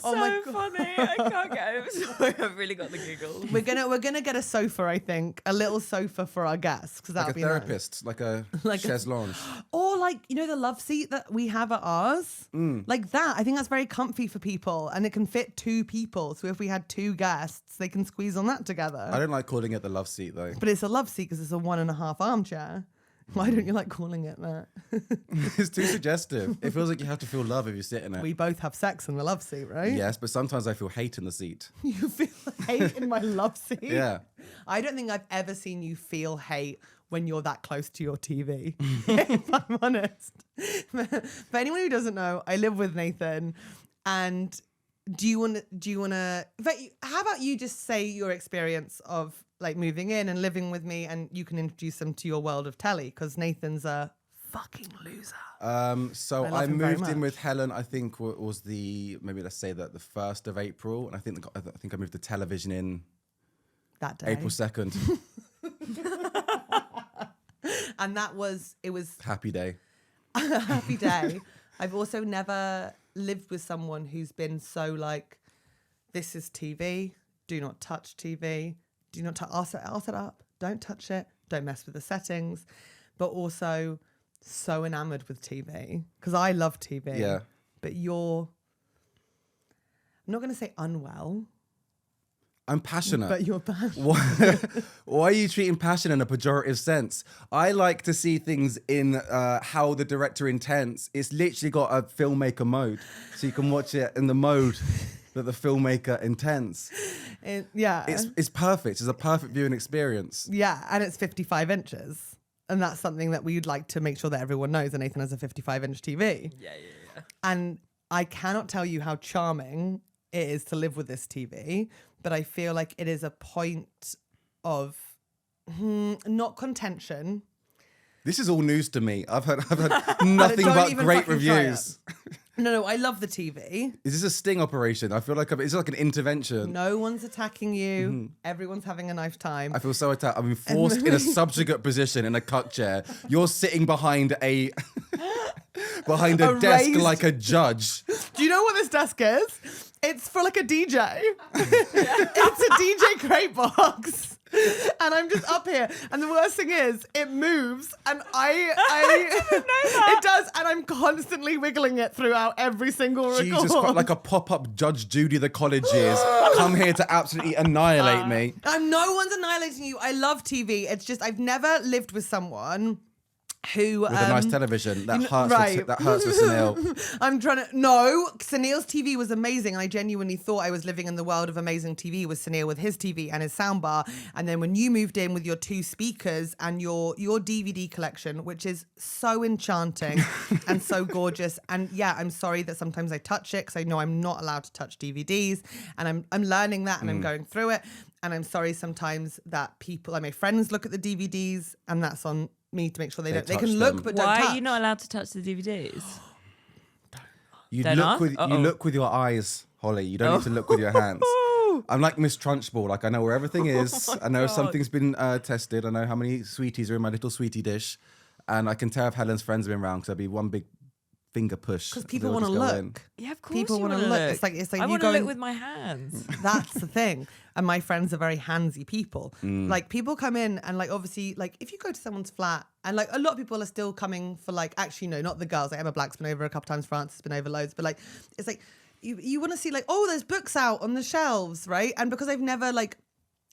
[SPEAKER 1] Oh my God.
[SPEAKER 3] funny. I can't get over. Sorry, I've really got the giggles.
[SPEAKER 1] We're gonna get a sofa, I think, a little sofa for our guests because
[SPEAKER 5] Like
[SPEAKER 1] that'll
[SPEAKER 5] a
[SPEAKER 1] be nice.
[SPEAKER 5] therapist, like a
[SPEAKER 1] Like a-
[SPEAKER 5] chaise lounge.
[SPEAKER 1] Or like, you know, the love seat that we have at ours? Like that. I think that's very comfy for people and it can fit 2 people. So if we had 2 guests, they can squeeze on that together.
[SPEAKER 5] I don't like calling it the love seat though.
[SPEAKER 1] But it's a love seat because it's a 1.5 armchair. Why don't you like calling it that?
[SPEAKER 5] It's too suggestive. It feels like you have to feel love if you sit in it.
[SPEAKER 1] We both have sex in the love seat, right?
[SPEAKER 5] Yes, but sometimes I feel hate in the seat.
[SPEAKER 1] You feel hate in my love seat?
[SPEAKER 5] Yeah.
[SPEAKER 1] I don't think I've ever seen you feel hate when you're that close to your TV, if I'm honest. For anyone who doesn't know, I live with Nathan, and do you want to, how about you just say your experience of like moving in and living with me, and you can introduce them to your world of telly, because Nathan's a fucking loser.
[SPEAKER 5] So
[SPEAKER 1] I love
[SPEAKER 5] I
[SPEAKER 1] him very
[SPEAKER 5] moved in
[SPEAKER 1] much.
[SPEAKER 5] with Helen. I think was maybe let's say that the 1st of April, and I think I moved the television in
[SPEAKER 1] That day.
[SPEAKER 5] April 2nd.
[SPEAKER 1] And it was
[SPEAKER 5] Happy day.
[SPEAKER 1] a happy day. I've also never lived with someone who's been so like this is TV. Do not touch TV. Do not I'll set it up. Don't touch it. Don't mess with the settings. But also so enamored with TV because I love TV.
[SPEAKER 5] Yeah.
[SPEAKER 1] But I'm not going to say unwell.
[SPEAKER 5] I'm passionate.
[SPEAKER 1] But you're passionate.
[SPEAKER 5] Why are you treating passion in a pejorative sense? I like to see things in how the director intends. It's literally got a filmmaker mode, so you can watch it in the mode that the filmmaker intends. It's perfect. It's a perfect viewing experience.
[SPEAKER 1] Yeah, and it's 55 inches. And that's something that we'd like to make sure that everyone knows that Nathan has a 55-inch TV.
[SPEAKER 3] Yeah.
[SPEAKER 1] And I cannot tell you how charming it is to live with this TV, but I feel like it is a point of not contention.
[SPEAKER 5] This is all news to me. I've heard nothing but great reviews.
[SPEAKER 1] No, I love the TV.
[SPEAKER 5] Is this a sting operation? I feel like it's like an intervention.
[SPEAKER 1] No one's attacking you. Everyone's having a nice time.
[SPEAKER 5] I feel so attacked. I've been forced in a subjugate position in a cuck chair. You're sitting behind a desk
[SPEAKER 1] raised-
[SPEAKER 5] like a judge.
[SPEAKER 1] Do you know what this desk is? It's for like a DJ. It's a DJ crate box. And I'm just up here. And the worst thing is, it moves. And I didn't know that. It does. And I'm constantly wiggling it throughout every single record.
[SPEAKER 5] Jesus Christ, like a pop-up Judge Judy the college years. Come here to absolutely annihilate me.
[SPEAKER 1] And no one's annihilating you. I love TV. It's just, I've never lived with someone who
[SPEAKER 5] with a nice television that hurts.
[SPEAKER 1] right.
[SPEAKER 5] That hurts for Sunil.
[SPEAKER 1] I'm trying to Sunil's TV was amazing. I genuinely thought I was living in the world of amazing TV with Sunil with his TV and his soundbar. And then when you moved in with your 2 speakers and your DVD collection, which is so enchanting and so gorgeous. And yeah, I'm sorry that sometimes I touch it because I know I'm not allowed to touch DVDs, and I'm learning that and I'm going through it. And I'm sorry sometimes that people, like my friends, look at the DVDs, and that's on me to make sure they can look
[SPEAKER 5] them.
[SPEAKER 1] but don't touch.
[SPEAKER 3] Why are you not allowed to touch the DVDs?
[SPEAKER 5] You
[SPEAKER 3] Don't ask?
[SPEAKER 5] look with your eyes, Holly. You don't need to look with your hands. I'm like Miss Trunchbull. Like I know where everything is. I know if something's been tested. I know how many sweeties are in my little sweetie dish, and I can tell if Helen's friends have been around because there'll be one big finger push.
[SPEAKER 1] Because people want to look.
[SPEAKER 3] Yeah, of course.
[SPEAKER 1] People
[SPEAKER 3] want to
[SPEAKER 1] look. It's like
[SPEAKER 3] I
[SPEAKER 1] you
[SPEAKER 3] want to
[SPEAKER 1] going.
[SPEAKER 3] look with my hands.
[SPEAKER 1] That's the thing. And my friends are very handsy people. Like people come in and like obviously like if you go to someone's flat and like a lot of people are still coming for like actually no, not the girls. Like Emma Black's been over a couple times, Frances has been over loads, but like it's like you want to see like there's books out on the shelves, right? And because I've never like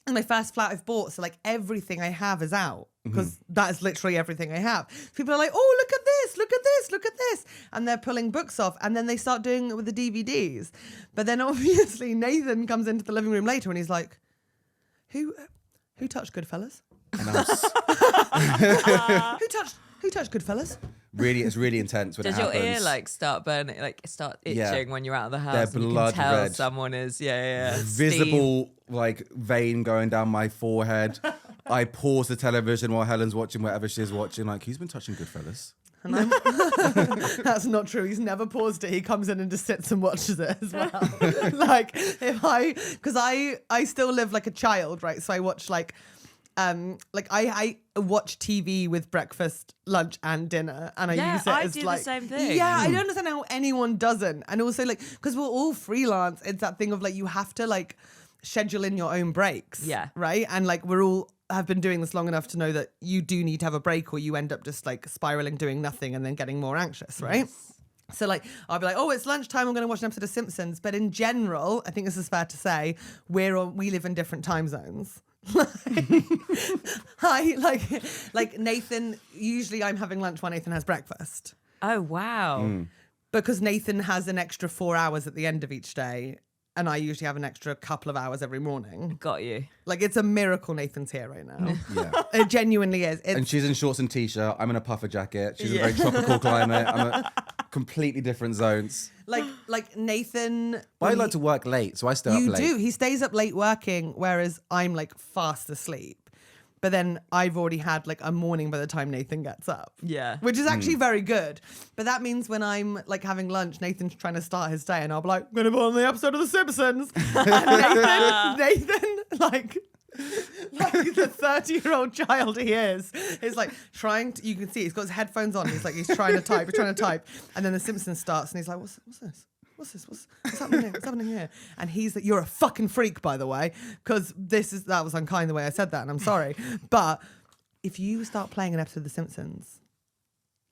[SPEAKER 1] in my first flat I've bought, so like everything I have is out because that is literally everything I have. People are like, oh, look at this, look at this, look at this. And they're pulling books off and then they start doing it with the DVDs. But then obviously Nathan comes into the living room later and he's like, who touched Goodfellas? Who touched Goodfellas?
[SPEAKER 5] Really, it's really intense when
[SPEAKER 3] Does
[SPEAKER 5] it
[SPEAKER 3] your
[SPEAKER 5] happens.
[SPEAKER 3] ear like start burning, like start itching when you're out of the house?
[SPEAKER 5] They're
[SPEAKER 3] and
[SPEAKER 5] blood
[SPEAKER 3] you can tell
[SPEAKER 5] red.
[SPEAKER 3] someone is
[SPEAKER 5] Visible like vein going down my forehead. I pause the television while Helen's watching whatever she's watching. Like, who's been touching Goodfellas?
[SPEAKER 1] And that's not true. He's never paused it. He comes in and just sits and watches it as well. Like because I still live like a child, right? So I watch I watch TV with breakfast, lunch, and dinner, and I use it as
[SPEAKER 3] do
[SPEAKER 1] like
[SPEAKER 3] the same thing.
[SPEAKER 1] Yeah, I don't understand how anyone doesn't, and also like because we're all freelance, it's that thing of like you have to like schedule in your own breaks, right? And like we're all have been doing this long enough to know that you do need to have a break, or you end up just like spiraling, doing nothing, and then getting more anxious, right? Yes. So like I'll be like, oh, it's lunchtime, I'm going to watch an episode of Simpsons, but in general, I think this is fair to say, we live in different time zones. like Nathan, usually I'm having lunch while Nathan has breakfast.
[SPEAKER 3] Oh wow.
[SPEAKER 1] Because Nathan has an extra 4 hours at the end of each day, and I usually have an extra couple of hours every morning.
[SPEAKER 3] Got you.
[SPEAKER 1] Like it's a miracle Nathan's here right now.
[SPEAKER 5] Yeah.
[SPEAKER 1] It genuinely is.
[SPEAKER 5] And she's in shorts and t-shirt. I'm in a puffer jacket. She's in a very tropical climate. I'm in completely different zones.
[SPEAKER 1] Like Nathan.
[SPEAKER 5] But I like to work late, so I stay up late.
[SPEAKER 1] You do. He stays up late working, whereas I'm like fast asleep. But then I've already had like a morning by the time Nathan gets up. Yeah. Which is actually very good. But that means when I'm like having lunch, Nathan's trying to start his day and I'll be like, I'm going to put on the episode of The Simpsons. And Nathan, like the 30-year-old child he is like trying to, you can see he's got his headphones on. He's trying to type. And then The Simpsons starts and he's like, what's this? What's this? What's happening here? What's happening here? And he's like, you're a fucking freak, by the way, because that was unkind the way I said that, and I'm sorry. But if you start playing an episode of The Simpsons,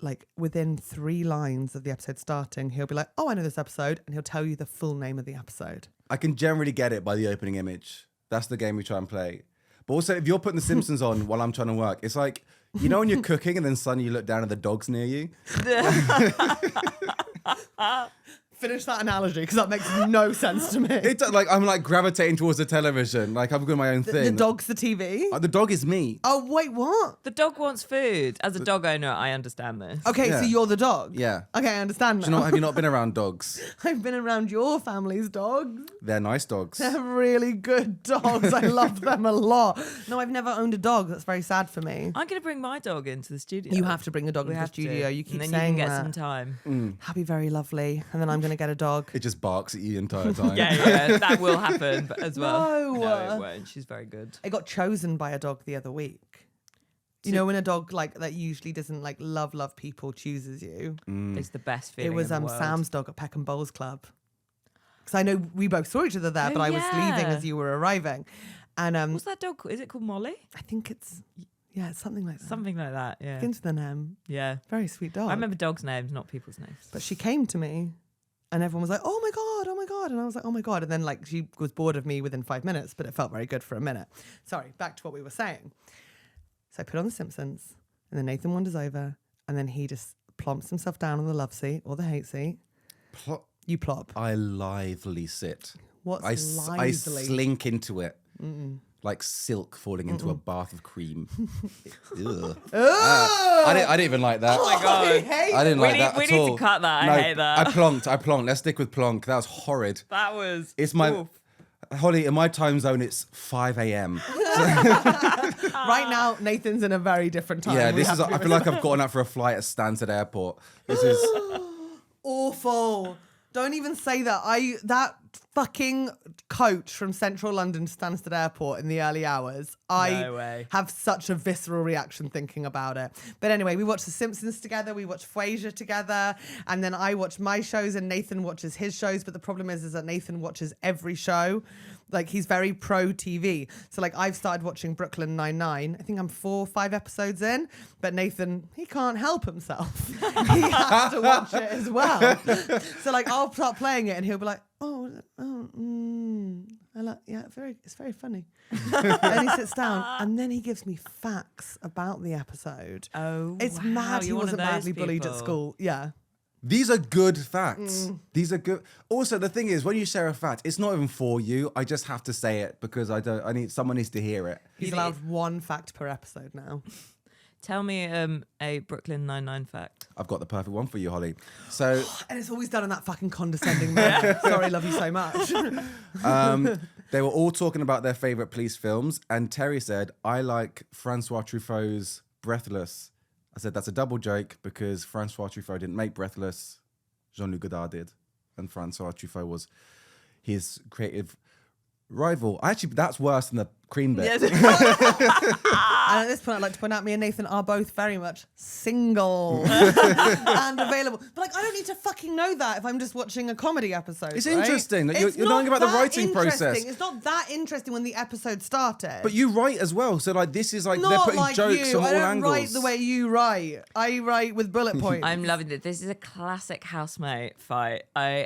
[SPEAKER 1] like within 3 lines of the episode starting, he'll be like, oh, I know this episode, and he'll tell you the full name of the episode.
[SPEAKER 5] I can generally get it by the opening image. That's the game we try and play. But also, if you're putting The Simpsons on while I'm trying to work, it's like, you know when you're cooking and then suddenly you look down and the dog's near you?
[SPEAKER 1] Finish that analogy, because that makes no sense to me.
[SPEAKER 5] It's like I'm like gravitating towards the television, like I'm doing my own
[SPEAKER 1] The
[SPEAKER 5] thing.
[SPEAKER 1] dog's the TV?
[SPEAKER 5] The dog is me.
[SPEAKER 1] Oh, wait, what?
[SPEAKER 3] The dog wants food. As a dog owner, I understand this.
[SPEAKER 1] Okay,
[SPEAKER 5] Yeah.
[SPEAKER 1] so you're the dog?
[SPEAKER 5] Yeah.
[SPEAKER 1] Okay, I understand
[SPEAKER 5] Do
[SPEAKER 1] now.
[SPEAKER 5] you know, have you not been around dogs?
[SPEAKER 1] I've been around your family's dogs.
[SPEAKER 5] They're nice dogs.
[SPEAKER 1] They're really good dogs. I love them a lot. No, I've never owned a dog. That's very sad for me.
[SPEAKER 3] I'm going to bring my dog into the studio.
[SPEAKER 1] You have to bring a dog
[SPEAKER 3] We
[SPEAKER 1] into the
[SPEAKER 3] have to.
[SPEAKER 1] studio. You keep
[SPEAKER 3] and then
[SPEAKER 1] saying
[SPEAKER 3] you can get
[SPEAKER 1] that.
[SPEAKER 3] some time.
[SPEAKER 1] That'd be very lovely. And then I'm going to get a dog.
[SPEAKER 5] It just barks at you the entire time.
[SPEAKER 3] Yeah, that will happen as well.
[SPEAKER 1] No.
[SPEAKER 3] it won't. She's very good.
[SPEAKER 1] I got chosen by a dog the other week. You know when a dog like that usually doesn't like love people chooses you.
[SPEAKER 3] It's the best feeling.
[SPEAKER 1] It was
[SPEAKER 3] in the world.
[SPEAKER 1] Sam's dog at Peckham Bowls Club. Because I know we both saw each other there,
[SPEAKER 3] Oh,
[SPEAKER 1] but I was leaving
[SPEAKER 3] yeah.
[SPEAKER 1] as you were arriving. And
[SPEAKER 3] What's that dog called? Is it called Molly?
[SPEAKER 1] I think it's something like that.
[SPEAKER 3] Something like that. Yeah.
[SPEAKER 1] Begins with an M.
[SPEAKER 3] Yeah.
[SPEAKER 1] Very sweet dog.
[SPEAKER 3] I remember dogs' names, not people's names.
[SPEAKER 1] But she came to me and everyone was like, oh my God. And I was like, oh my God. And then like she was bored of me within 5 minutes, but it felt very good for a minute. Sorry, back to what we were saying. So I put on The Simpsons and then Nathan wanders over and then he just plumps himself down on the love seat or the hate seat. You plop.
[SPEAKER 5] I lively sit.
[SPEAKER 1] What's
[SPEAKER 5] I
[SPEAKER 1] lively?
[SPEAKER 5] slink into it. Like silk falling into a bath of cream. Ugh. I didn't even like that.
[SPEAKER 1] Oh my God. I hate
[SPEAKER 5] I didn't
[SPEAKER 3] We
[SPEAKER 5] like
[SPEAKER 3] need-
[SPEAKER 5] that
[SPEAKER 3] we
[SPEAKER 5] at
[SPEAKER 3] need to
[SPEAKER 5] all.
[SPEAKER 3] cut that. I
[SPEAKER 5] No,
[SPEAKER 3] hate that.
[SPEAKER 5] I plonked. Let's stick with plonk. That was horrid.
[SPEAKER 3] That was.
[SPEAKER 5] It's my...
[SPEAKER 3] Oof.
[SPEAKER 5] Holly, in my time zone, it's 5 a.m.
[SPEAKER 1] Right now, Nathan's in a very different time.
[SPEAKER 5] Yeah,
[SPEAKER 1] We have to be
[SPEAKER 5] I feel like I've gotten up for a flight at Stansted Airport. This is...
[SPEAKER 1] awful. Don't even say that. That fucking coach from central London to Stansted Airport in the early hours.
[SPEAKER 3] No
[SPEAKER 1] I
[SPEAKER 3] way.
[SPEAKER 1] have such a visceral reaction thinking about it. But anyway, we watched The Simpsons together. We watched Frasier together. And then I watch my shows and Nathan watches his shows. But the problem is that Nathan watches every show. Like he's very pro TV. So like I've started watching Brooklyn Nine-Nine. I think I'm 4 or 5 episodes in. But Nathan, he can't help himself. He has to watch it as well. So like I'll start playing it and he'll be like, it's very funny. Then he sits down and then he gives me facts about the episode.
[SPEAKER 3] Oh,
[SPEAKER 1] It's
[SPEAKER 3] wow,
[SPEAKER 1] mad he
[SPEAKER 3] you're one
[SPEAKER 1] wasn't
[SPEAKER 3] of those
[SPEAKER 1] badly bullied at
[SPEAKER 3] people.
[SPEAKER 1] school. Yeah.
[SPEAKER 5] These are good facts. These are good. Also, the thing is, when you share a fact, it's not even for you. I just have to say it because someone needs to hear it.
[SPEAKER 1] He's allowed 1 fact per episode now.
[SPEAKER 3] Tell me a Brooklyn Nine-Nine fact.
[SPEAKER 5] I've got the perfect one for you, Holly. So
[SPEAKER 1] And it's always done in that fucking condescending manner. Sorry, love you so much.
[SPEAKER 5] they were all talking about their favourite police films, and Terry said, I like Francois Truffaut's Breathless. I said, that's a double joke because Francois Truffaut didn't make Breathless. Jean-Luc Godard did. And Francois Truffaut was his creative rival. Actually, that's worse than the cream bit.
[SPEAKER 1] And at this point, I'd like to point out me and Nathan are both very much single and available. But like, I don't need to fucking know that if I'm just watching a comedy episode.
[SPEAKER 5] It's
[SPEAKER 1] right?
[SPEAKER 5] interesting that
[SPEAKER 1] It's
[SPEAKER 5] you're
[SPEAKER 1] not
[SPEAKER 5] knowing about the
[SPEAKER 1] that
[SPEAKER 5] writing process.
[SPEAKER 1] interesting. It's not that interesting when the episode started.
[SPEAKER 5] But you write as well. So like this is like they're
[SPEAKER 1] not
[SPEAKER 5] putting
[SPEAKER 1] like
[SPEAKER 5] jokes
[SPEAKER 1] you.
[SPEAKER 5] on
[SPEAKER 1] I
[SPEAKER 5] all
[SPEAKER 1] don't
[SPEAKER 5] angles.
[SPEAKER 1] write the way you write. I write with bullet points.
[SPEAKER 3] I'm loving it. This is a classic housemate fight. I'm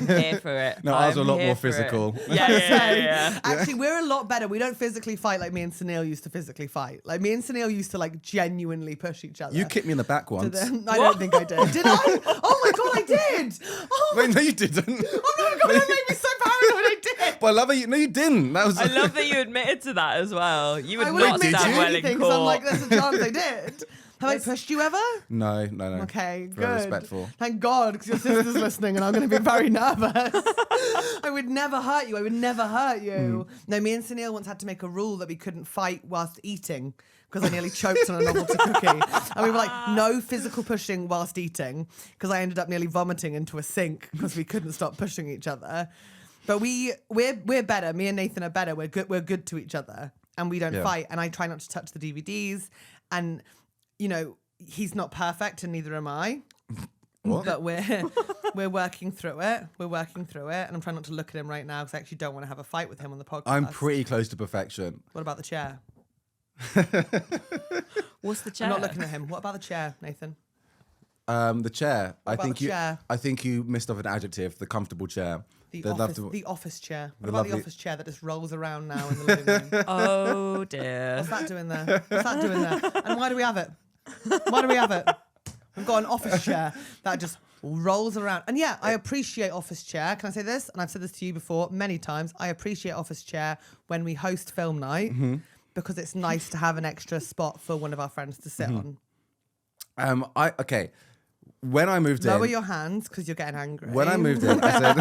[SPEAKER 3] here for it.
[SPEAKER 5] No, ours
[SPEAKER 3] I'm
[SPEAKER 5] are a lot
[SPEAKER 3] here
[SPEAKER 5] more
[SPEAKER 3] for it.
[SPEAKER 5] physical.
[SPEAKER 3] Yeah.
[SPEAKER 1] Actually, we're a lot better. We don't physically fight like me and Sunil used to physically fight. Like me and Sunil used to like genuinely push each other.
[SPEAKER 5] You kicked me in the back
[SPEAKER 1] to
[SPEAKER 5] once.
[SPEAKER 1] I don't think I did. Did I? Oh my God, I did. Oh my
[SPEAKER 5] Wait, no, you didn't.
[SPEAKER 1] Oh my God, that made me so paranoid. I did.
[SPEAKER 5] But I love it. No, you didn't. That was.
[SPEAKER 3] I love that you admitted to that as well. You would
[SPEAKER 1] I
[SPEAKER 3] not
[SPEAKER 1] wouldn't admit
[SPEAKER 3] stand
[SPEAKER 1] to
[SPEAKER 3] well
[SPEAKER 1] anything
[SPEAKER 3] in
[SPEAKER 1] because I'm
[SPEAKER 3] court.
[SPEAKER 1] like, there's a chance I did. Have I pushed you ever?
[SPEAKER 5] No.
[SPEAKER 1] Okay,
[SPEAKER 5] Very
[SPEAKER 1] good.
[SPEAKER 5] respectful.
[SPEAKER 1] Thank God, because your sister's listening and I'm going to be very nervous. I would never hurt you. No, me and Sunil once had to make a rule that we couldn't fight whilst eating because I nearly choked on a novelty cookie. And we were like, no physical pushing whilst eating because I ended up nearly vomiting into a sink because we couldn't stop pushing each other. But we're better. Me and Nathan are better. We're good to each other and we don't fight. And I try not to touch the DVDs. And, you know, he's not perfect and neither am I.
[SPEAKER 5] What?
[SPEAKER 1] But we're working through it. We're working through it, and I'm trying not to look at him right now because I actually don't want to have a fight with him on the podcast.
[SPEAKER 5] I'm pretty close to perfection.
[SPEAKER 1] What about the chair?
[SPEAKER 3] What's the chair?
[SPEAKER 1] I'm not looking at him. What about the chair, Nathan?
[SPEAKER 5] The chair.
[SPEAKER 1] about the chair?
[SPEAKER 5] I think you missed off an adjective. The comfortable chair.
[SPEAKER 1] The
[SPEAKER 5] lovely-
[SPEAKER 1] office chair. What
[SPEAKER 5] the
[SPEAKER 1] about the
[SPEAKER 5] lovely-
[SPEAKER 1] office chair that just rolls around now in the living room?
[SPEAKER 3] Oh dear.
[SPEAKER 1] What's that doing there? What's that doing there? And why do we have it? Why do we have it? We've got an office chair that just rolls around. And yeah, I appreciate office chair. Can I say this? And I've said this to you before many times. I appreciate office chair when we host film night because it's nice to have an extra spot for one of our friends to sit on.
[SPEAKER 5] Okay. When I moved
[SPEAKER 1] Lower
[SPEAKER 5] in,
[SPEAKER 1] your hands because you're getting angry.
[SPEAKER 5] when I moved in, I said,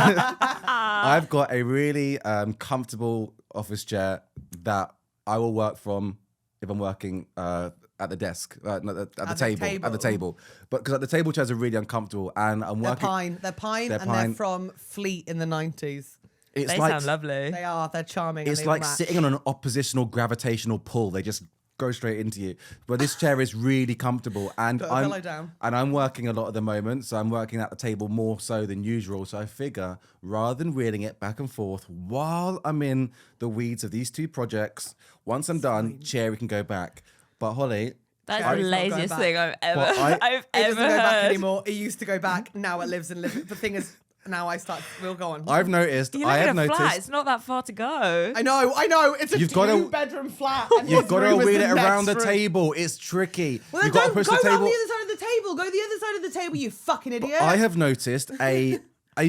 [SPEAKER 5] I've got a really comfortable office chair that I will work from if I'm working at the desk, not at the table. At the table. But because at the table chairs are really uncomfortable and I'm
[SPEAKER 1] They're
[SPEAKER 5] working.
[SPEAKER 1] pine. They're pine and they're from Fleet in the 90s.
[SPEAKER 5] It's
[SPEAKER 3] They
[SPEAKER 5] like,
[SPEAKER 3] sound lovely.
[SPEAKER 1] They are. They're charming.
[SPEAKER 5] It's
[SPEAKER 1] and they
[SPEAKER 5] like
[SPEAKER 1] match.
[SPEAKER 5] sitting on an oppositional gravitational pull. They just go straight into you. But this chair is really comfortable, and
[SPEAKER 1] Put a pillow down.
[SPEAKER 5] I'm working a lot at the moment, so I'm working at the table more so than usual. So I figure rather than wheeling it back and forth while I'm in the weeds of these two projects, once I'm done, chair we can go back. But Holly,
[SPEAKER 3] That's
[SPEAKER 1] Cherry's
[SPEAKER 3] the
[SPEAKER 1] not going
[SPEAKER 3] laziest
[SPEAKER 1] back.
[SPEAKER 3] thing I've ever,
[SPEAKER 5] Well,
[SPEAKER 3] I've
[SPEAKER 1] It
[SPEAKER 3] ever
[SPEAKER 1] doesn't go back
[SPEAKER 3] heard.
[SPEAKER 1] anymore. It used to go back. Now it lives in living. The thing is, now we'll go on.
[SPEAKER 5] I've noticed.
[SPEAKER 3] You live
[SPEAKER 5] I have
[SPEAKER 3] in a flat.
[SPEAKER 5] noticed.
[SPEAKER 3] It's not that far to go.
[SPEAKER 1] I know. It's a
[SPEAKER 5] You've gotta-
[SPEAKER 1] two-bedroom flat. And
[SPEAKER 5] You've
[SPEAKER 1] his
[SPEAKER 5] got to
[SPEAKER 1] room is
[SPEAKER 5] wheel
[SPEAKER 1] the
[SPEAKER 5] it around the
[SPEAKER 1] next room.
[SPEAKER 5] table. It's tricky.
[SPEAKER 1] Well, then
[SPEAKER 5] You've got to
[SPEAKER 1] don't
[SPEAKER 5] push
[SPEAKER 1] go
[SPEAKER 5] the
[SPEAKER 1] around
[SPEAKER 5] table.
[SPEAKER 1] the other side of the table. Go the other side of the table, you fucking idiot.
[SPEAKER 5] I have noticed a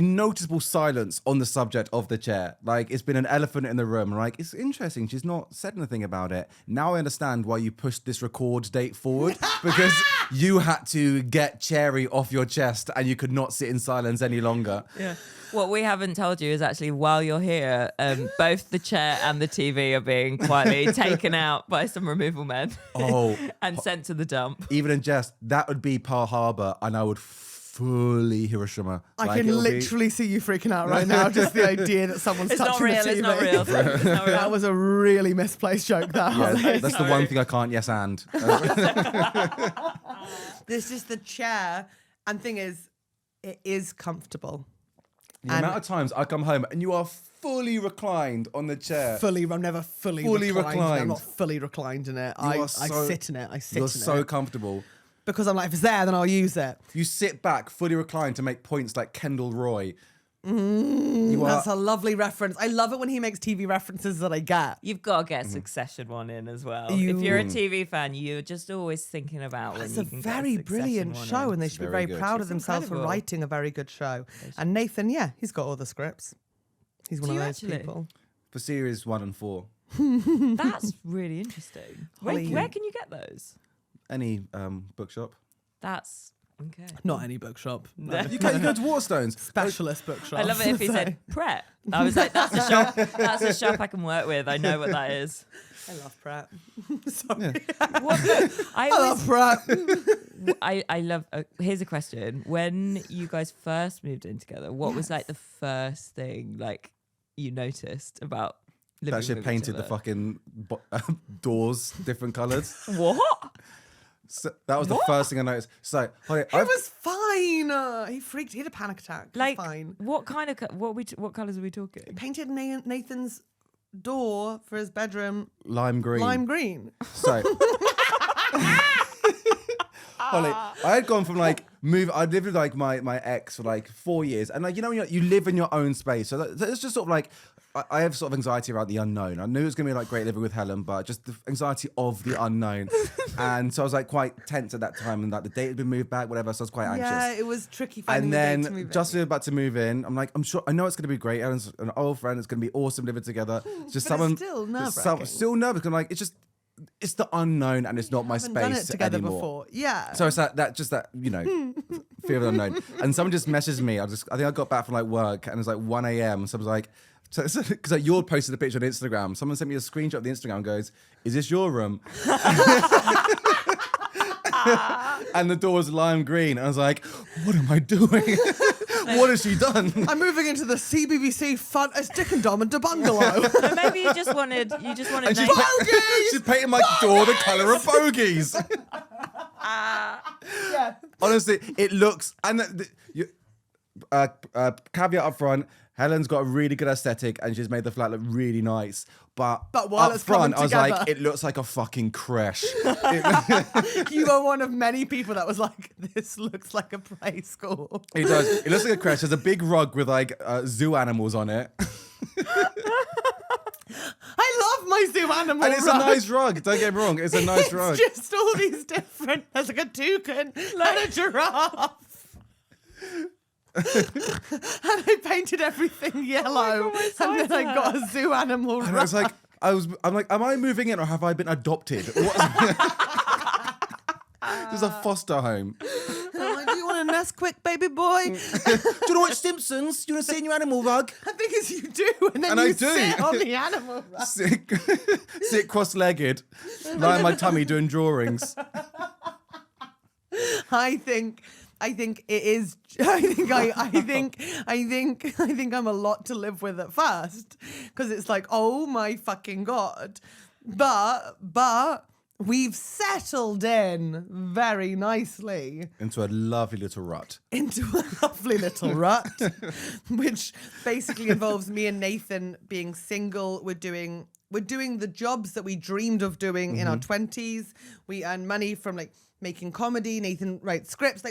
[SPEAKER 5] noticeable silence on the subject of the chair. Like, it's been an elephant in the room. Like, it's interesting. She's not said anything about it. Now I understand why you pushed this record date forward because you had to get Cherry off your chest and you could not sit in silence any longer.
[SPEAKER 3] Yeah. What we haven't told you is actually while you're here, both the chair and the TV are being quietly taken out by some removal men
[SPEAKER 5] Oh,
[SPEAKER 3] and sent to the dump.
[SPEAKER 5] even in jest, that would be Pearl Harbor and I would fully Hiroshima.
[SPEAKER 1] I
[SPEAKER 5] Like,
[SPEAKER 1] can
[SPEAKER 5] it'll be-
[SPEAKER 1] literally see you freaking out right now. Just the idea that someone's
[SPEAKER 3] It's not
[SPEAKER 1] touching
[SPEAKER 3] real.
[SPEAKER 1] the TV.
[SPEAKER 3] It's not real. It's not real.
[SPEAKER 1] That was a really misplaced joke. That
[SPEAKER 5] Yeah,
[SPEAKER 1] was.
[SPEAKER 5] that's the one thing I can't yes and.
[SPEAKER 1] This is the chair, and thing is, it is comfortable.
[SPEAKER 5] The amount of times I come home and you are fully reclined on the chair.
[SPEAKER 1] I'm never fully
[SPEAKER 5] Fully
[SPEAKER 1] reclined.
[SPEAKER 5] reclined.
[SPEAKER 1] I'm not fully reclined in it.
[SPEAKER 5] You
[SPEAKER 1] I
[SPEAKER 5] are so-
[SPEAKER 1] sit in it. I sit
[SPEAKER 5] You're
[SPEAKER 1] in
[SPEAKER 5] so
[SPEAKER 1] it.
[SPEAKER 5] comfortable.
[SPEAKER 1] Because I'm like, if it's there, then I'll use it.
[SPEAKER 5] You sit back, fully reclined to make points like Kendall Roy. You are
[SPEAKER 1] That's a lovely reference. I love it when he makes TV references that I get.
[SPEAKER 3] You've got to get Succession one in as well.
[SPEAKER 1] You-
[SPEAKER 3] If you're a TV fan, you're just always thinking about when
[SPEAKER 1] It's
[SPEAKER 3] you
[SPEAKER 1] a
[SPEAKER 3] can
[SPEAKER 1] very
[SPEAKER 3] get a Succession
[SPEAKER 1] brilliant
[SPEAKER 3] one
[SPEAKER 1] show,
[SPEAKER 3] in.
[SPEAKER 1] and they
[SPEAKER 5] It's
[SPEAKER 1] should be
[SPEAKER 5] very
[SPEAKER 1] very
[SPEAKER 5] good.
[SPEAKER 1] proud of
[SPEAKER 3] It's
[SPEAKER 1] themselves
[SPEAKER 3] incredible.
[SPEAKER 1] for writing a very good show. And Nathan, yeah, he's got all the scripts. He's one
[SPEAKER 3] Do
[SPEAKER 1] of
[SPEAKER 3] you
[SPEAKER 1] those
[SPEAKER 3] actually?
[SPEAKER 1] people.
[SPEAKER 5] for series 1 and 4.
[SPEAKER 3] That's really interesting.
[SPEAKER 1] Holly.
[SPEAKER 3] Where can you get those?
[SPEAKER 5] Any bookshop.
[SPEAKER 3] That's okay.
[SPEAKER 1] Not any bookshop. No.
[SPEAKER 5] You go to Waterstones.
[SPEAKER 1] Specialist bookshop.
[SPEAKER 3] I love it if he said Pret. I was like, that's a shop. That's a shop I can work with. I know what that is.
[SPEAKER 1] I love Pratt. Sorry.
[SPEAKER 3] What the,
[SPEAKER 1] I love Pratt.
[SPEAKER 3] I love. Here's a question: when you guys first moved in together, what was like the first thing like you noticed about living
[SPEAKER 5] That she
[SPEAKER 3] with
[SPEAKER 5] painted
[SPEAKER 3] each
[SPEAKER 5] the
[SPEAKER 3] other?
[SPEAKER 5] fucking doors different colours.
[SPEAKER 3] What?
[SPEAKER 5] So that was the first thing I noticed. So, Holly,
[SPEAKER 1] It was fine. He freaked. He had a panic attack. It was
[SPEAKER 3] Like
[SPEAKER 1] fine.
[SPEAKER 3] what kind of what colours are we talking?
[SPEAKER 1] Painted Nathan's door for his bedroom
[SPEAKER 5] lime green.
[SPEAKER 1] lime green.
[SPEAKER 5] So, Holly, I had gone from like I'd lived with like my ex for like 4 years, and like you live in your own space, so it's just sort of like I have sort of anxiety about the unknown. I knew it was gonna be like great living with Helen, but just the anxiety of the unknown, and so I was like quite tense at that time, and like the date had been moved back, whatever. So I was quite anxious.
[SPEAKER 1] Yeah, it was tricky finding
[SPEAKER 5] And
[SPEAKER 1] the date to
[SPEAKER 5] then
[SPEAKER 1] move
[SPEAKER 5] just
[SPEAKER 1] in.
[SPEAKER 5] about to move in, I'm like, I know it's going to be great. Helen's an old friend. It's going to be awesome living together. It's just
[SPEAKER 1] But
[SPEAKER 5] someone.
[SPEAKER 1] it's still
[SPEAKER 5] it's
[SPEAKER 1] nerve-wracking.
[SPEAKER 5] still nervous. I'm like, it's the unknown, and it's not my
[SPEAKER 1] haven't
[SPEAKER 5] space
[SPEAKER 1] done it together
[SPEAKER 5] anymore.
[SPEAKER 1] before. Yeah.
[SPEAKER 5] So it's that fear of the unknown. And someone just messaged me. I think I got back from like work, and it was like 1 a.m. So I was like, because like you posted a picture on Instagram. Someone sent me a screenshot of the Instagram and goes, "Is this your room?" And the door was lime green. And I was like, what am I doing? What has she done?
[SPEAKER 1] I'm moving into the CBBC fun as Dick and Dom and the bungalow.
[SPEAKER 3] So maybe you just wanted
[SPEAKER 5] And
[SPEAKER 3] Nathan.
[SPEAKER 5] she's painting my door the colour of bogies.
[SPEAKER 1] Yeah.
[SPEAKER 5] Honestly, it looks caveat up front. Helen's got a really good aesthetic and she's made the flat look really nice. But
[SPEAKER 1] while
[SPEAKER 5] up
[SPEAKER 1] it's coming
[SPEAKER 5] front, I was like,
[SPEAKER 1] together.
[SPEAKER 5] it looks like a fucking creche.
[SPEAKER 1] You were one of many people that was like, this looks like a play school.
[SPEAKER 5] It does. It looks like a creche. There's a big rug with like zoo animals on it.
[SPEAKER 1] I love my zoo animal
[SPEAKER 5] And it's
[SPEAKER 1] rug.
[SPEAKER 5] a nice rug. Don't get me wrong. It's a nice rug.
[SPEAKER 1] It's just all these different. There's like a toucan and a giraffe. And I painted everything yellow, and then I got a zoo animal
[SPEAKER 5] And
[SPEAKER 1] rug.
[SPEAKER 5] I was like, I'm like, am I moving in or have I been adopted? This is a foster home.
[SPEAKER 1] I'm like, do you want a nest quick, baby boy?
[SPEAKER 5] Do you know what, Simpsons? Do you want to sit in your animal rug?
[SPEAKER 1] I think it's you do, and then
[SPEAKER 5] And
[SPEAKER 1] you
[SPEAKER 5] I do.
[SPEAKER 1] sit on the animal rug.
[SPEAKER 5] Sit cross-legged, lie on my tummy doing drawings.
[SPEAKER 1] I think it is. I think I'm a lot to live with at first, because it's like, oh my fucking god, but we've settled in very nicely
[SPEAKER 5] Into a lovely little rut.
[SPEAKER 1] into a lovely little rut, which basically involves me and Nathan being single. We're doing the jobs that we dreamed of doing in our 20s. We earn money from like making comedy. Nathan writes scripts.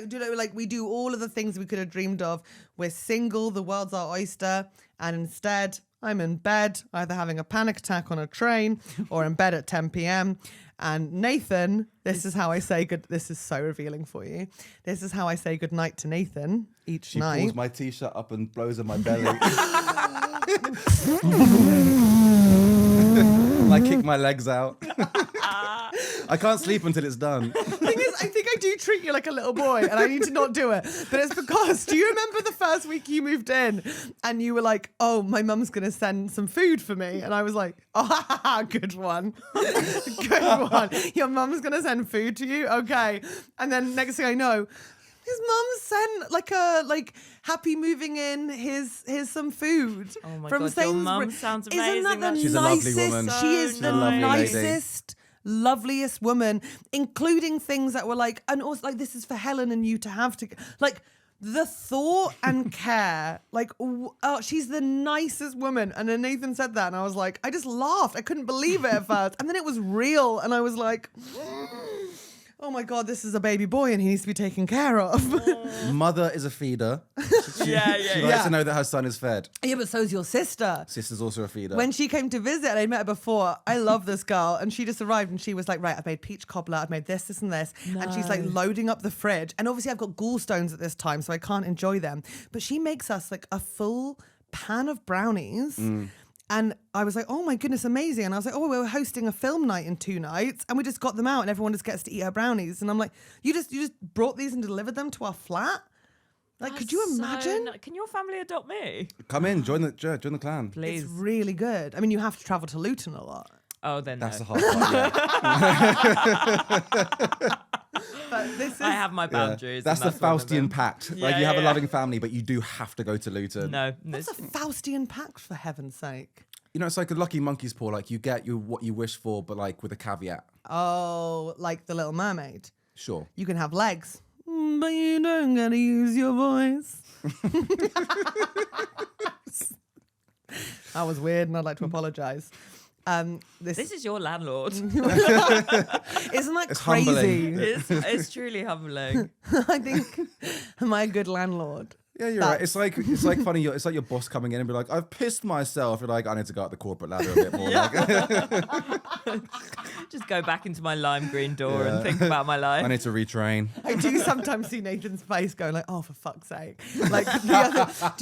[SPEAKER 1] We do all of the things we could have dreamed of. We're single. The world's our oyster. And instead, I'm in bed, either having a panic attack on a train or in bed at 10 p.m. And Nathan, this is how I say good. This is so revealing for you. This is how I say good night to Nathan each
[SPEAKER 5] She
[SPEAKER 1] night.
[SPEAKER 5] pulls my t-shirt up and blows on my belly. I kick my legs out. I can't sleep until it's done.
[SPEAKER 1] The thing is, I think I do treat you like a little boy, and I need to not do it. But it's because, do you remember the first week you moved in and you were like, oh, my mum's going to send some food for me? And I was like, oh, good one. Good one. Your mum's going to send food to you? Okay. And then next thing I know, his mum sent like happy moving in. Here's some food.
[SPEAKER 3] Oh my
[SPEAKER 1] from
[SPEAKER 3] God, your
[SPEAKER 1] Sainsbury's.
[SPEAKER 3] mum sounds
[SPEAKER 1] Isn't
[SPEAKER 3] amazing.
[SPEAKER 1] that the
[SPEAKER 5] She's a lovely
[SPEAKER 1] nicest?
[SPEAKER 5] woman.
[SPEAKER 1] She is
[SPEAKER 3] So
[SPEAKER 1] the
[SPEAKER 5] nice. Lovely lady.
[SPEAKER 1] nicest, loveliest woman, including things that were like, and also like, this is for Helen and you to have to, like, the thought and care, like, oh, she's the nicest woman. And then Nathan said that, and I was like, I just laughed. I couldn't believe it at first, and then it was real, and I was like, oh my God, this is a baby boy, and he needs to be taken care of.
[SPEAKER 5] Mother is a feeder. She likes
[SPEAKER 1] Yeah.
[SPEAKER 5] to know that her son is fed.
[SPEAKER 1] Yeah, but so's your sister.
[SPEAKER 5] Sister's also a feeder.
[SPEAKER 1] When she came to visit, and I'd met her before, I love this girl, and she just arrived and she was like, right, I've made peach cobbler, I've made this, and this. And she's like loading up the fridge. And obviously I've got gallstones at this time, so I can't enjoy them. But she makes us like a full pan of brownies. And I was like, oh my goodness, amazing. And I was like, oh, we're hosting a film night in 2 nights. And we just got them out and everyone just gets to eat her brownies. And I'm like, you just brought these and delivered them to our flat? Like, could you imagine?
[SPEAKER 3] Can your family adopt me?
[SPEAKER 5] Come in, join the clan.
[SPEAKER 3] Please.
[SPEAKER 1] It's really good. I mean, you have to travel to Luton a lot.
[SPEAKER 3] Oh, then
[SPEAKER 5] That's the
[SPEAKER 3] no.
[SPEAKER 5] hard part. Yeah.
[SPEAKER 1] But this is...
[SPEAKER 3] I have my boundaries.
[SPEAKER 5] That's
[SPEAKER 3] and
[SPEAKER 5] the
[SPEAKER 3] one of them.
[SPEAKER 5] Faustian pact.
[SPEAKER 3] Yeah,
[SPEAKER 5] Like you have a
[SPEAKER 3] yeah.
[SPEAKER 5] loving family, but you do have to go to Luton.
[SPEAKER 3] No.
[SPEAKER 1] What's a Faustian pact, for heaven's sake?
[SPEAKER 5] You know, it's like a lucky monkey's paw. Like you get what you wish for, but like with a caveat.
[SPEAKER 1] Oh, like the Little Mermaid.
[SPEAKER 5] Sure.
[SPEAKER 1] You can have legs, but you don't get to use your voice. That was weird, and I'd like to apologise.
[SPEAKER 3] This is your landlord.
[SPEAKER 1] Isn't that
[SPEAKER 5] It's
[SPEAKER 1] crazy?
[SPEAKER 5] humbling.
[SPEAKER 3] It's truly humbling.
[SPEAKER 1] I think, am I a good landlord?
[SPEAKER 5] Yeah, you're right. It's like funny. It's like your boss coming in and be like, "I've pissed myself." You're like, "I need to go up the corporate ladder a bit more." Like,
[SPEAKER 3] Just go back into my lime green door and think about my life.
[SPEAKER 5] I need to retrain.
[SPEAKER 1] I do sometimes see Nathan's face going like, oh, for fuck's sake. Like, do you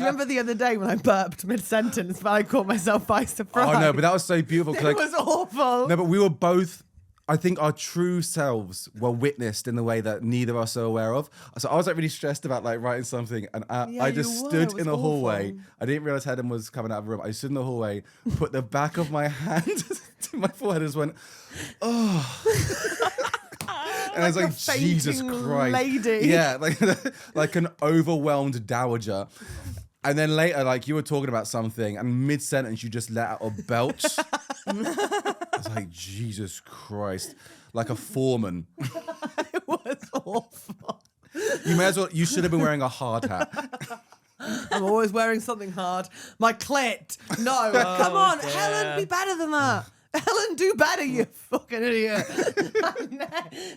[SPEAKER 1] remember the other day when I burped mid-sentence, but I caught myself by surprise?
[SPEAKER 5] Oh no, but that was so beautiful. 'Cause,
[SPEAKER 1] It
[SPEAKER 5] like,
[SPEAKER 1] was awful.
[SPEAKER 5] no, but we were both. I think our true selves were witnessed in the way that neither of us are aware of. So I was like really stressed about like writing something, and
[SPEAKER 1] Yeah,
[SPEAKER 5] I just
[SPEAKER 1] you were.
[SPEAKER 5] stood
[SPEAKER 1] It
[SPEAKER 5] in the
[SPEAKER 1] was
[SPEAKER 5] hallway.
[SPEAKER 1] awful.
[SPEAKER 5] I didn't realize Helen was coming out of the room. I stood in the hallway, put the back of my hand to my forehead, and just went, oh. And I was
[SPEAKER 1] Like a
[SPEAKER 5] like, Jesus
[SPEAKER 1] fainting
[SPEAKER 5] Christ.
[SPEAKER 1] lady.
[SPEAKER 5] Yeah, like an overwhelmed dowager. And then later, like, you were talking about something, and mid-sentence, you just let out a belch. I was like, Jesus Christ. Like a foreman.
[SPEAKER 1] It was awful.
[SPEAKER 5] You should have been wearing a hard hat.
[SPEAKER 1] I'm always wearing something hard. My clit. No, come on,
[SPEAKER 3] dear.
[SPEAKER 1] Helen, be better than that. Helen, do better, you fucking idiot.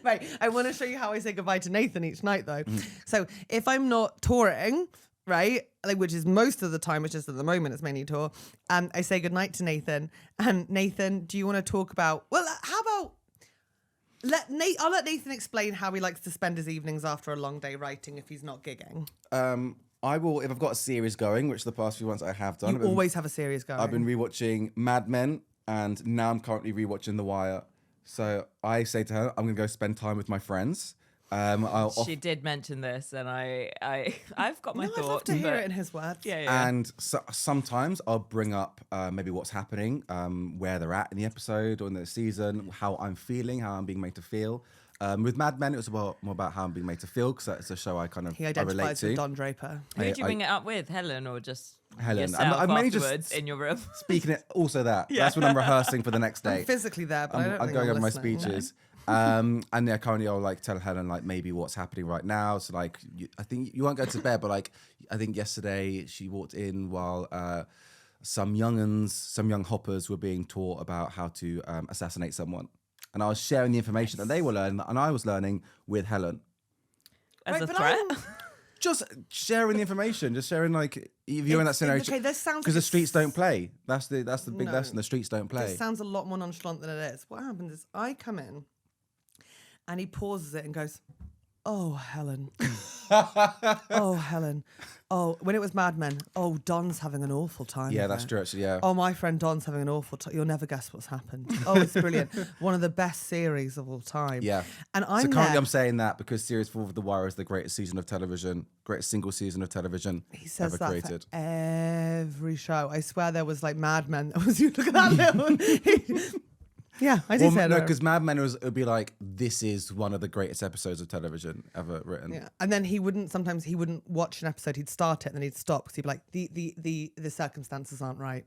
[SPEAKER 1] Right, I want to show you how I say goodbye to Nathan each night, though. So if I'm not touring, right, like, which is most of the time, it's just at the moment it's mainly tour, I say goodnight to Nathan. And Nathan, do you want to talk about, well, how about, I'll let Nathan explain how he likes to spend his evenings after a long day writing if he's not gigging.
[SPEAKER 5] I will, if I've got a series going, which the past few ones I have done.
[SPEAKER 1] You always have a series going.
[SPEAKER 5] I've been rewatching Mad Men, and now I'm currently rewatching The Wire. So I say to her, I'm going to go spend time with my friends.
[SPEAKER 3] She did mention this, and I've got my
[SPEAKER 1] I'd
[SPEAKER 3] thoughts.
[SPEAKER 1] love to hear
[SPEAKER 3] but-
[SPEAKER 1] it in his words.
[SPEAKER 3] Yeah.
[SPEAKER 5] And sometimes I'll bring up maybe what's happening, where they're at in the episode or in the season, how I'm feeling, how I'm being made to feel. With Mad Men, it was more about how I'm being made to feel, because that's a show I kind of
[SPEAKER 1] He
[SPEAKER 5] I relate
[SPEAKER 1] identifies
[SPEAKER 5] to.
[SPEAKER 1] with Don Draper.
[SPEAKER 3] Who did you bring it up with, Helen, or just
[SPEAKER 5] Helen.
[SPEAKER 3] yourself
[SPEAKER 5] I'm mainly just
[SPEAKER 3] afterwards in your room?
[SPEAKER 5] Speaking it, also that. That's when I'm rehearsing for the next day.
[SPEAKER 1] I'm physically there, but I don't
[SPEAKER 5] I'm
[SPEAKER 1] think
[SPEAKER 5] going
[SPEAKER 1] I'm
[SPEAKER 5] over my
[SPEAKER 1] listening.
[SPEAKER 5] speeches. And yeah, currently I'll like tell Helen like maybe what's happening right now. So like, I think you won't go to bed, but like, I think yesterday she walked in while some young hoppers were being taught about how to assassinate someone. And I was sharing the information that they were learning, and I was learning with Helen.
[SPEAKER 3] As
[SPEAKER 1] Right,
[SPEAKER 3] a
[SPEAKER 1] but
[SPEAKER 3] threat?
[SPEAKER 5] Just sharing the information, just sharing like if you're in that scenario.
[SPEAKER 1] Okay, this sounds
[SPEAKER 5] because the
[SPEAKER 1] like
[SPEAKER 5] streets don't play. That's the big
[SPEAKER 1] No.
[SPEAKER 5] lesson. The streets don't play.
[SPEAKER 1] This sounds a lot more nonchalant than it is. What happens is I come in and he pauses it and goes, "Oh, Helen. Oh, Helen. Oh, when it was Mad Men, oh, Don's having an awful time.
[SPEAKER 5] Yeah,
[SPEAKER 1] with
[SPEAKER 5] that's
[SPEAKER 1] it.
[SPEAKER 5] true. Actually, yeah.
[SPEAKER 1] Oh, my friend Don's having an awful time. You'll never guess what's happened. Oh, it's brilliant. One of the best series of all time.
[SPEAKER 5] Yeah.
[SPEAKER 1] And I'm
[SPEAKER 5] So currently
[SPEAKER 1] there.
[SPEAKER 5] I'm saying that because Series 4 of The Wire is the greatest season of television, greatest single season of television
[SPEAKER 1] He says
[SPEAKER 5] ever
[SPEAKER 1] that
[SPEAKER 5] created.
[SPEAKER 1] for every show. I swear there was like Mad Men. That was, you look at that little. Yeah, I did say
[SPEAKER 5] No,
[SPEAKER 1] that.
[SPEAKER 5] because Mad Men would be like, this is one of the greatest episodes of television ever written.
[SPEAKER 1] Yeah, and then he wouldn't watch an episode. He'd start it and then he'd stop because he'd be like, the circumstances aren't right.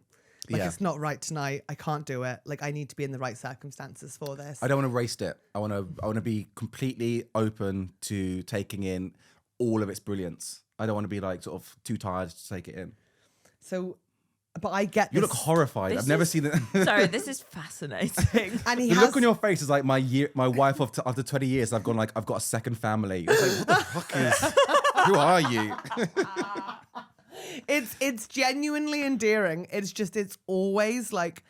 [SPEAKER 1] Like
[SPEAKER 5] Yeah.
[SPEAKER 1] it's not right tonight. I can't do it. Like I need to be in the right circumstances for this.
[SPEAKER 5] I don't want to waste it. I want to be completely open to taking in all of its brilliance. I don't want to be like sort of too tired to take it in.
[SPEAKER 1] So, but I get
[SPEAKER 5] You
[SPEAKER 1] this.
[SPEAKER 5] look horrified.
[SPEAKER 3] This
[SPEAKER 5] I've never
[SPEAKER 3] is-
[SPEAKER 5] seen it.
[SPEAKER 3] Sorry, this is fascinating.
[SPEAKER 1] And he
[SPEAKER 5] The
[SPEAKER 1] has
[SPEAKER 5] look on your face is like my wife after 20 years. I've gone like I've got a second family. It's like, what the fuck is? Who are you?
[SPEAKER 1] it's genuinely endearing. It's always like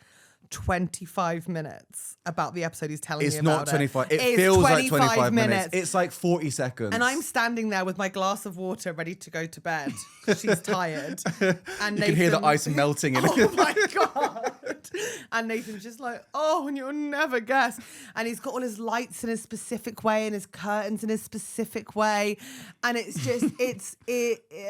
[SPEAKER 1] 25 minutes about the episode he's telling
[SPEAKER 5] It's
[SPEAKER 1] me
[SPEAKER 5] not
[SPEAKER 1] about
[SPEAKER 5] 25.
[SPEAKER 1] it.
[SPEAKER 5] It
[SPEAKER 1] It's
[SPEAKER 5] feels like 25 minutes. It's like 40 seconds.
[SPEAKER 1] And I'm standing there with my glass of water ready to go to bed. She's tired. And
[SPEAKER 5] You can hear the
[SPEAKER 1] Nathan-
[SPEAKER 5] ice melting. In
[SPEAKER 1] Oh my God. And Nathan's just like, oh, and you'll never guess. And he's got all his lights in a specific way and his curtains in a specific way. And it's just,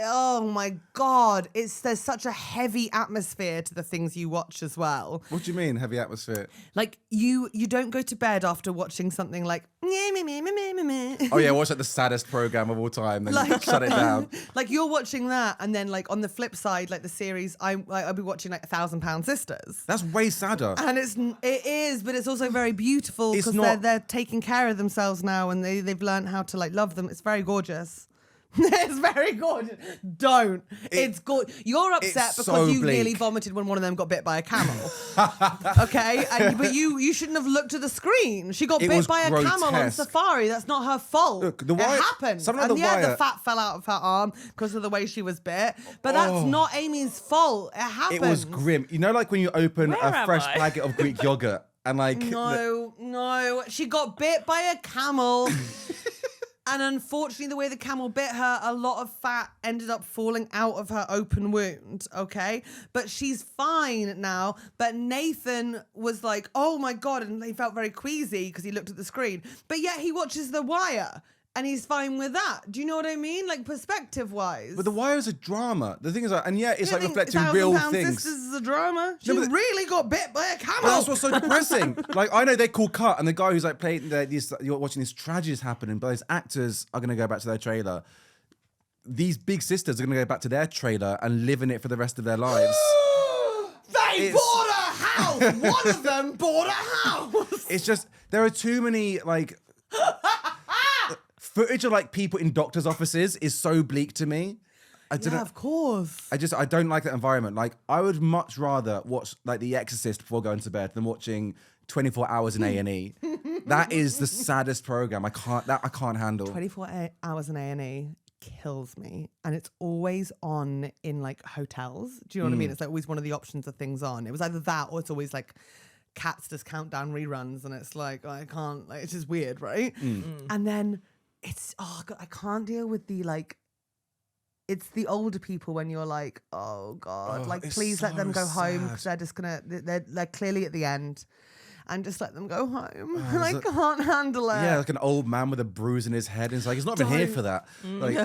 [SPEAKER 1] oh my God. There's such a heavy atmosphere to the things you watch as well.
[SPEAKER 5] What do you mean, heavy atmosphere?
[SPEAKER 1] Like you don't go to bed after watching something like,
[SPEAKER 5] Oh yeah, watch like the saddest program of all time, then
[SPEAKER 1] Like-
[SPEAKER 5] shut it down.
[SPEAKER 1] like you're watching that, and then like on the flip side, like the series, I'll be watching like 1,000-Pound Sisters,
[SPEAKER 5] That's way sadder.
[SPEAKER 1] and it is, but it's also very beautiful
[SPEAKER 5] It's
[SPEAKER 1] because
[SPEAKER 5] not-
[SPEAKER 1] they're taking care of themselves now, and they've learned how to like love them. It's very gorgeous. It's very gorgeous. Don't. It's good. You're upset
[SPEAKER 5] it's
[SPEAKER 1] because
[SPEAKER 5] so
[SPEAKER 1] you
[SPEAKER 5] bleak.
[SPEAKER 1] nearly vomited when one of them got bit by a camel. Okay, but you shouldn't have looked at the screen. She got
[SPEAKER 5] It
[SPEAKER 1] bit
[SPEAKER 5] was
[SPEAKER 1] by a camel on
[SPEAKER 5] grotesque.
[SPEAKER 1] safari. That's not her fault.
[SPEAKER 5] Look, The
[SPEAKER 1] it
[SPEAKER 5] Wire-
[SPEAKER 1] happened.
[SPEAKER 5] something like
[SPEAKER 1] And
[SPEAKER 5] The
[SPEAKER 1] yeah, the
[SPEAKER 5] Wire-
[SPEAKER 1] fat fell out of her arm because of the way she was bit. But that's not Amy's fault. It happened.
[SPEAKER 5] It was grim. You know, like when you open
[SPEAKER 3] Where
[SPEAKER 5] a
[SPEAKER 3] am
[SPEAKER 5] fresh
[SPEAKER 3] I?
[SPEAKER 5] packet of Greek yogurt and like
[SPEAKER 1] No. She got bit by a camel. And unfortunately, the way the camel bit her, a lot of fat ended up falling out of her open wound, okay? But she's fine now. But Nathan was like, oh my God, and he felt very queasy because he looked at the screen. But yet he watches The Wire. and he's fine with that. Do you know what I mean? Like perspective-wise.
[SPEAKER 5] But The Wire is a drama. The thing is, and yeah, it's
[SPEAKER 1] You
[SPEAKER 5] like
[SPEAKER 1] think
[SPEAKER 5] reflecting
[SPEAKER 1] 1,000
[SPEAKER 5] real
[SPEAKER 1] Pound
[SPEAKER 5] things.
[SPEAKER 1] Sisters is a drama. She
[SPEAKER 5] No, but
[SPEAKER 1] really got bit by a camel.
[SPEAKER 5] But that's what's so depressing. Like, I know they call cut, and the guy who's like playing you're watching these tragedies happening, but these actors are going to go back to their trailer. These big sisters are going to go back to their trailer and live in it for the rest of their lives.
[SPEAKER 1] They bought a house. One of them bought a house.
[SPEAKER 5] It's just, there are too many, like, footage of, like, people in doctors' offices is so bleak to me. I don't
[SPEAKER 1] Yeah,
[SPEAKER 5] know.
[SPEAKER 1] of course.
[SPEAKER 5] I don't like that environment. Like, I would much rather watch, like, The Exorcist before going to bed than watching 24 Hours in A&E. That is the saddest program. I can't handle.
[SPEAKER 1] 24 hours in A&E kills me, and it's always on in like hotels. Do you know what I mean? It's like always one of the options of things on. It was either that or it's always like Cats does countdown reruns, and it's like I can't, like, it's just weird, right? And then it's, oh God, I can't deal with the, like, it's the older people when you're like, oh God,
[SPEAKER 5] Oh,
[SPEAKER 1] like
[SPEAKER 5] it's
[SPEAKER 1] please let them
[SPEAKER 5] so
[SPEAKER 1] go home,
[SPEAKER 5] sad.
[SPEAKER 1] because they're just gonna, they're clearly at the end, and just let them go home. And I
[SPEAKER 5] there's a-
[SPEAKER 1] can't handle it.
[SPEAKER 5] Yeah, like an old man with a bruise in his head. And it's like, he's not been here
[SPEAKER 1] Don't.
[SPEAKER 5] for that. Like,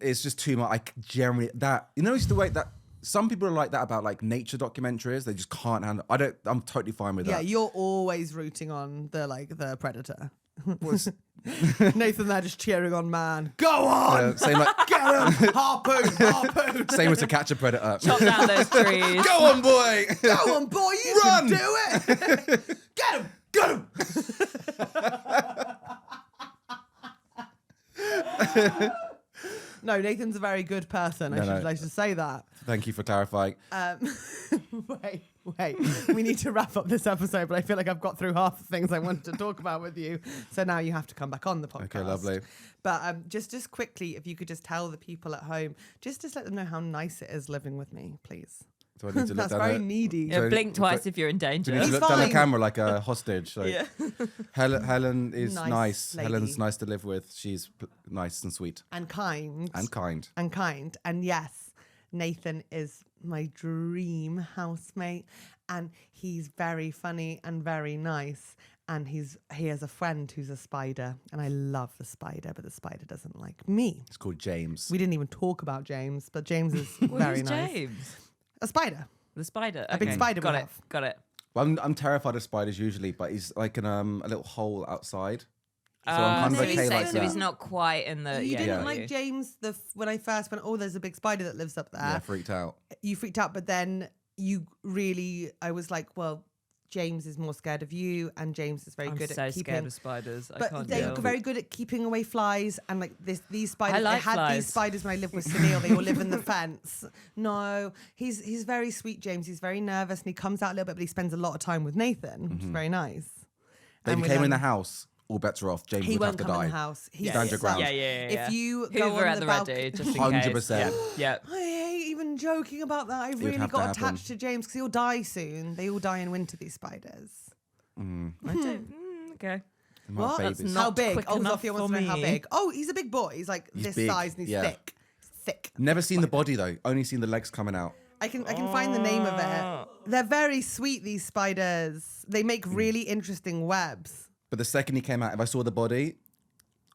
[SPEAKER 5] it's just too much. I generally, it's the way that some people are like that about like nature documentaries. They just can't handle. I'm totally fine with
[SPEAKER 1] Yeah,
[SPEAKER 5] that.
[SPEAKER 1] you're always rooting on the predator. Nathan there just cheering on man. Go on!
[SPEAKER 5] Same like,
[SPEAKER 1] Get him! Harpoon!
[SPEAKER 5] same as To Catch a Predator.
[SPEAKER 3] Chop down those trees.
[SPEAKER 5] Go on, boy!
[SPEAKER 1] Go on, boy, you
[SPEAKER 5] Run!
[SPEAKER 1] can do it! Get him! No, Nathan's a very good person. I should say that.
[SPEAKER 5] Thank you for clarifying.
[SPEAKER 1] Wait. We need to wrap up this episode, but I feel like I've got through half the things I wanted to talk about with you. So now you have to come back on the podcast.
[SPEAKER 5] Okay, lovely.
[SPEAKER 1] But just quickly, if you could just tell the people at home, just let them know how nice it is living with me, please.
[SPEAKER 5] Do I need to look
[SPEAKER 1] That's
[SPEAKER 5] down
[SPEAKER 1] very
[SPEAKER 5] at-
[SPEAKER 1] needy.
[SPEAKER 3] Yeah,
[SPEAKER 5] So-
[SPEAKER 3] blink twice if you're in
[SPEAKER 5] Do
[SPEAKER 3] danger.
[SPEAKER 5] you need to
[SPEAKER 1] He's
[SPEAKER 5] look down the
[SPEAKER 1] fine.
[SPEAKER 5] camera like a hostage? Like,
[SPEAKER 3] Yeah.
[SPEAKER 5] Helen is
[SPEAKER 1] Nice
[SPEAKER 5] nice.
[SPEAKER 1] lady.
[SPEAKER 5] Helen's nice to live with. She's nice and sweet
[SPEAKER 1] And kind.
[SPEAKER 5] and kind.
[SPEAKER 1] And kind. And yes, Nathan is my dream housemate, and he's very funny and very nice, and he has a friend who's a spider, and I love the spider, but the spider doesn't like me.
[SPEAKER 5] It's called James.
[SPEAKER 1] We didn't even talk about James, but James is
[SPEAKER 3] Well,
[SPEAKER 1] very
[SPEAKER 3] who's
[SPEAKER 1] nice.
[SPEAKER 3] James?
[SPEAKER 1] A spider.
[SPEAKER 3] The spider.
[SPEAKER 1] A big
[SPEAKER 3] Okay.
[SPEAKER 1] spider we
[SPEAKER 3] Got it.
[SPEAKER 1] have.
[SPEAKER 3] Got it.
[SPEAKER 5] Well, I'm terrified of spiders usually, but he's like in a little hole outside. So I'm kind
[SPEAKER 1] so
[SPEAKER 5] of
[SPEAKER 1] he's
[SPEAKER 5] okay
[SPEAKER 1] safe,
[SPEAKER 5] like
[SPEAKER 3] so
[SPEAKER 5] that.
[SPEAKER 3] he's not quite in the.
[SPEAKER 1] You
[SPEAKER 3] yeah,
[SPEAKER 1] didn't
[SPEAKER 3] yeah.
[SPEAKER 1] like James when I first went, oh, there's a big spider that lives up there.
[SPEAKER 5] Yeah, freaked out.
[SPEAKER 1] You freaked out, but then I was like, well, James is more scared of you, and James is very
[SPEAKER 3] I'm
[SPEAKER 1] good
[SPEAKER 3] so
[SPEAKER 1] at keeping.
[SPEAKER 3] scared of spiders. I
[SPEAKER 1] But
[SPEAKER 3] can't
[SPEAKER 1] they're
[SPEAKER 3] deal.
[SPEAKER 1] very good at keeping away flies, and like these spiders.
[SPEAKER 3] like
[SPEAKER 1] I had
[SPEAKER 3] flies.
[SPEAKER 1] these spiders when I lived with Sunil. They all live in the fence. No, he's very sweet, James. He's very nervous, and he comes out a little bit, but he spends a lot of time with Nathan, which is very nice.
[SPEAKER 5] But if
[SPEAKER 1] And
[SPEAKER 5] you
[SPEAKER 1] with,
[SPEAKER 5] came in the house, all bets are off. James
[SPEAKER 1] he
[SPEAKER 5] would have
[SPEAKER 1] won't
[SPEAKER 5] to
[SPEAKER 1] come
[SPEAKER 5] die.
[SPEAKER 1] in the house. He's
[SPEAKER 5] Stand your ground.
[SPEAKER 3] Yeah.
[SPEAKER 1] If you
[SPEAKER 3] Hoover
[SPEAKER 1] go on
[SPEAKER 3] at
[SPEAKER 1] the
[SPEAKER 3] the
[SPEAKER 1] balcony,
[SPEAKER 3] ready, just in
[SPEAKER 5] 100%.
[SPEAKER 3] case. Yeah.
[SPEAKER 1] I hate even joking about that. I really
[SPEAKER 5] have to
[SPEAKER 1] got
[SPEAKER 5] happen.
[SPEAKER 1] attached to James because he'll die soon. They all die in winter, these spiders.
[SPEAKER 3] I don't. Okay.
[SPEAKER 5] They might have
[SPEAKER 1] What?
[SPEAKER 5] babies.
[SPEAKER 3] not
[SPEAKER 1] How big?
[SPEAKER 3] quick
[SPEAKER 1] Oh,
[SPEAKER 3] enough
[SPEAKER 1] Zofia wants
[SPEAKER 3] for
[SPEAKER 1] to know how
[SPEAKER 3] me.
[SPEAKER 1] big. Oh, he's a big boy. He's like
[SPEAKER 5] He's
[SPEAKER 1] this
[SPEAKER 5] big,
[SPEAKER 1] size and he's
[SPEAKER 5] yeah.
[SPEAKER 1] thick. Thick.
[SPEAKER 5] Never seen the body though. Only seen the legs coming out.
[SPEAKER 1] I can find the name of it. They're very sweet, these spiders. They make really interesting webs.
[SPEAKER 5] But the second he came out, if I saw the body,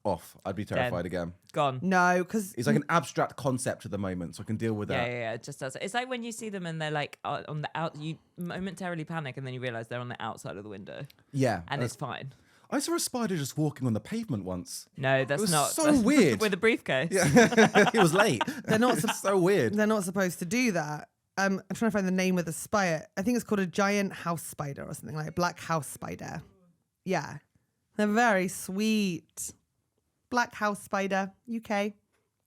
[SPEAKER 5] off. I'd be terrified again.
[SPEAKER 3] Gone.
[SPEAKER 1] No, because
[SPEAKER 5] It's like an abstract concept at the moment, so I can deal with that.
[SPEAKER 3] Yeah. It just does. It's like when you see them and they're like on the out. You momentarily panic and then you realize they're on the outside of the window,
[SPEAKER 5] Yeah.
[SPEAKER 3] and it's fine.
[SPEAKER 5] I saw a spider just walking on the pavement once.
[SPEAKER 3] No, that's
[SPEAKER 5] was
[SPEAKER 3] not
[SPEAKER 5] so
[SPEAKER 3] that's
[SPEAKER 5] weird.
[SPEAKER 3] with a briefcase.
[SPEAKER 5] It was late.
[SPEAKER 1] they're not
[SPEAKER 5] It's so weird.
[SPEAKER 1] they're not supposed to do that. I'm trying to find the name of the spider. I think it's called a giant house spider or something, like a black house spider. Yeah. They're very sweet. Black house spider, UK.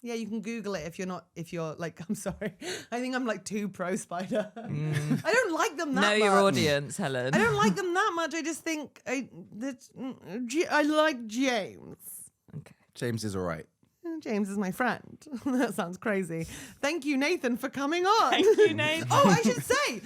[SPEAKER 1] Yeah, you can Google it if you're like, I'm sorry. I think I'm like too pro spider. I don't like them that
[SPEAKER 3] Know
[SPEAKER 1] much.
[SPEAKER 3] your audience, Helen.
[SPEAKER 1] I don't like them that much. I just think I like James.
[SPEAKER 3] Okay.
[SPEAKER 5] James is all right.
[SPEAKER 1] James is my friend. That sounds crazy. Thank you, Nathan, for coming on.
[SPEAKER 3] Thank you, Nathan.
[SPEAKER 1] Oh, I should say,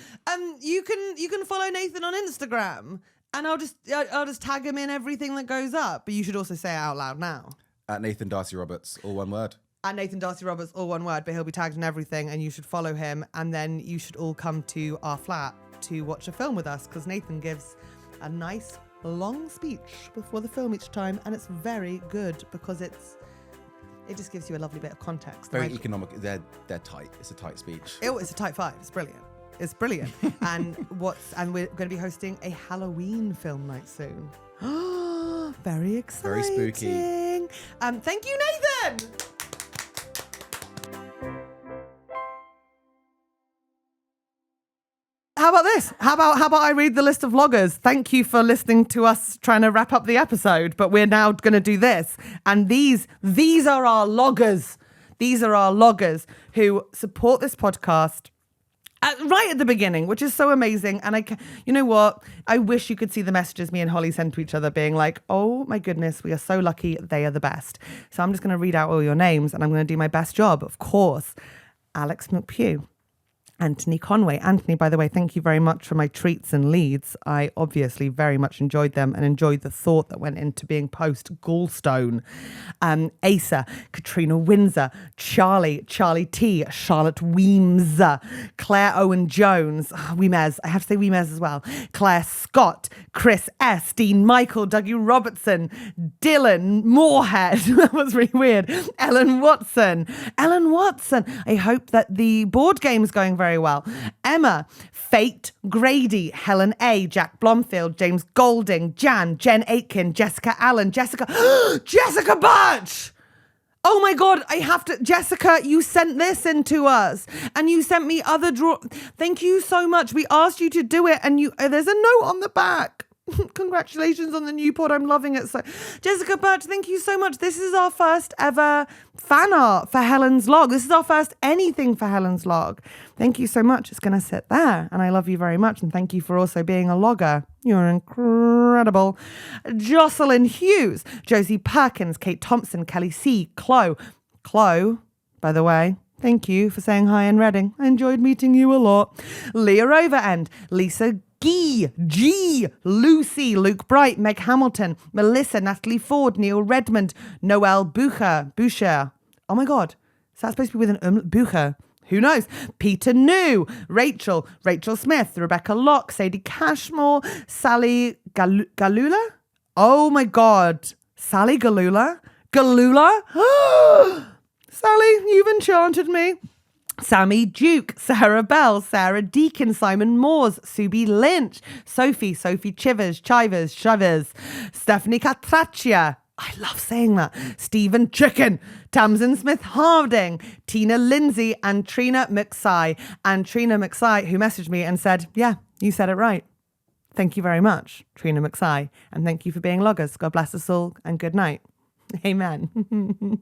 [SPEAKER 1] you can follow Nathan on Instagram, and I'll just tag him in everything that goes up. But you should also say it out loud now.
[SPEAKER 5] At Nathan Darcy Roberts, all one word.
[SPEAKER 1] At Nathan Darcy Roberts, all one word, but he'll be tagged in everything, and you should follow him. And then you should all come to our flat to watch a film with us, because Nathan gives a nice long speech before the film each time, and it's very good because it just gives you a lovely bit of context.
[SPEAKER 5] Very economic. They're tight. It's a tight speech.
[SPEAKER 1] It's a tight 5. It's brilliant. It's brilliant. and we're going to be hosting a Halloween film night soon. Very exciting.
[SPEAKER 5] Very spooky.
[SPEAKER 1] Thank you, Nathan. How about this? How about I read the list of loggers? Thank you for listening to us trying to wrap up the episode, but we're now going to do this. And these are our loggers. These are our loggers who support this podcast right at the beginning, which is so amazing. And you know what? I wish you could see the messages me and Holly send to each other being like, oh my goodness, we are so lucky. They are the best. So I'm just going to read out all your names and I'm going to do my best job, of course. Alex McPugh. Anthony Conway. Anthony, by the way, thank you very much for my treats in Leeds. I obviously very much enjoyed them and enjoyed the thought that went into being post-gallstone. Asa, Catriona Windsor, Charley T, Charlotte Weemes, Claire Owen-Jones, Weemes, I have to say Weemes as well, Claire Scott, Chris S, Dean Michael, Dougie Robertson, Dylan Moorhead, that was really weird, Ellen Watson. I hope that the board game is going very well. Emma, Fayt, Grady, Helen A, Jack Blomfield, James Goulding, Jen Aitken, Jessica Allan, Jessica Birch. Oh my God, Jessica, you sent this in to us and you sent me other Thank you so much. We asked you to do it and there's a note on the back. Congratulations on the new pod. I'm loving it. So, Jessica Birch, thank you so much. This is our first ever fan art for Helen's Log. This is our first anything for Helen's Log. Thank you so much. It's going to sit there. And I love you very much. And thank you for also being a logger. You're incredible. Jocelyn Hughes, Josie Perkins, Kate Thompson, Kelly C, Chloe, by the way. Thank you for saying hi in Reading. I enjoyed meeting you a lot. Leah Overend, Lisa G, Lucy, Luke Bright, Meg Hamilton, Melissa, Natalie Ford, Neil Redmond, Noel Boucher. Oh my God, is that supposed to be with an Boucher? Who knows? Peter New, Rachel Smith, Rebecca Locke, Sadie Cashmore, Sally Galula. Oh my God, Sally Galula? Sally, you've enchanted me. Sammy Duke, Sarah Bell, Sarah Deacon, Simon Moores, Subi Lynch, Sophie Chivers, Stephanie Catraccia. I love saying that. Stephen Chicken, Tamsin Smith Harding, Tina Lindsay, and Trina McSy. And Trina McSy, who messaged me and said, yeah, you said it right. Thank you very much, Trina McSy. And thank you for being loggers. God bless us all and good night. Amen.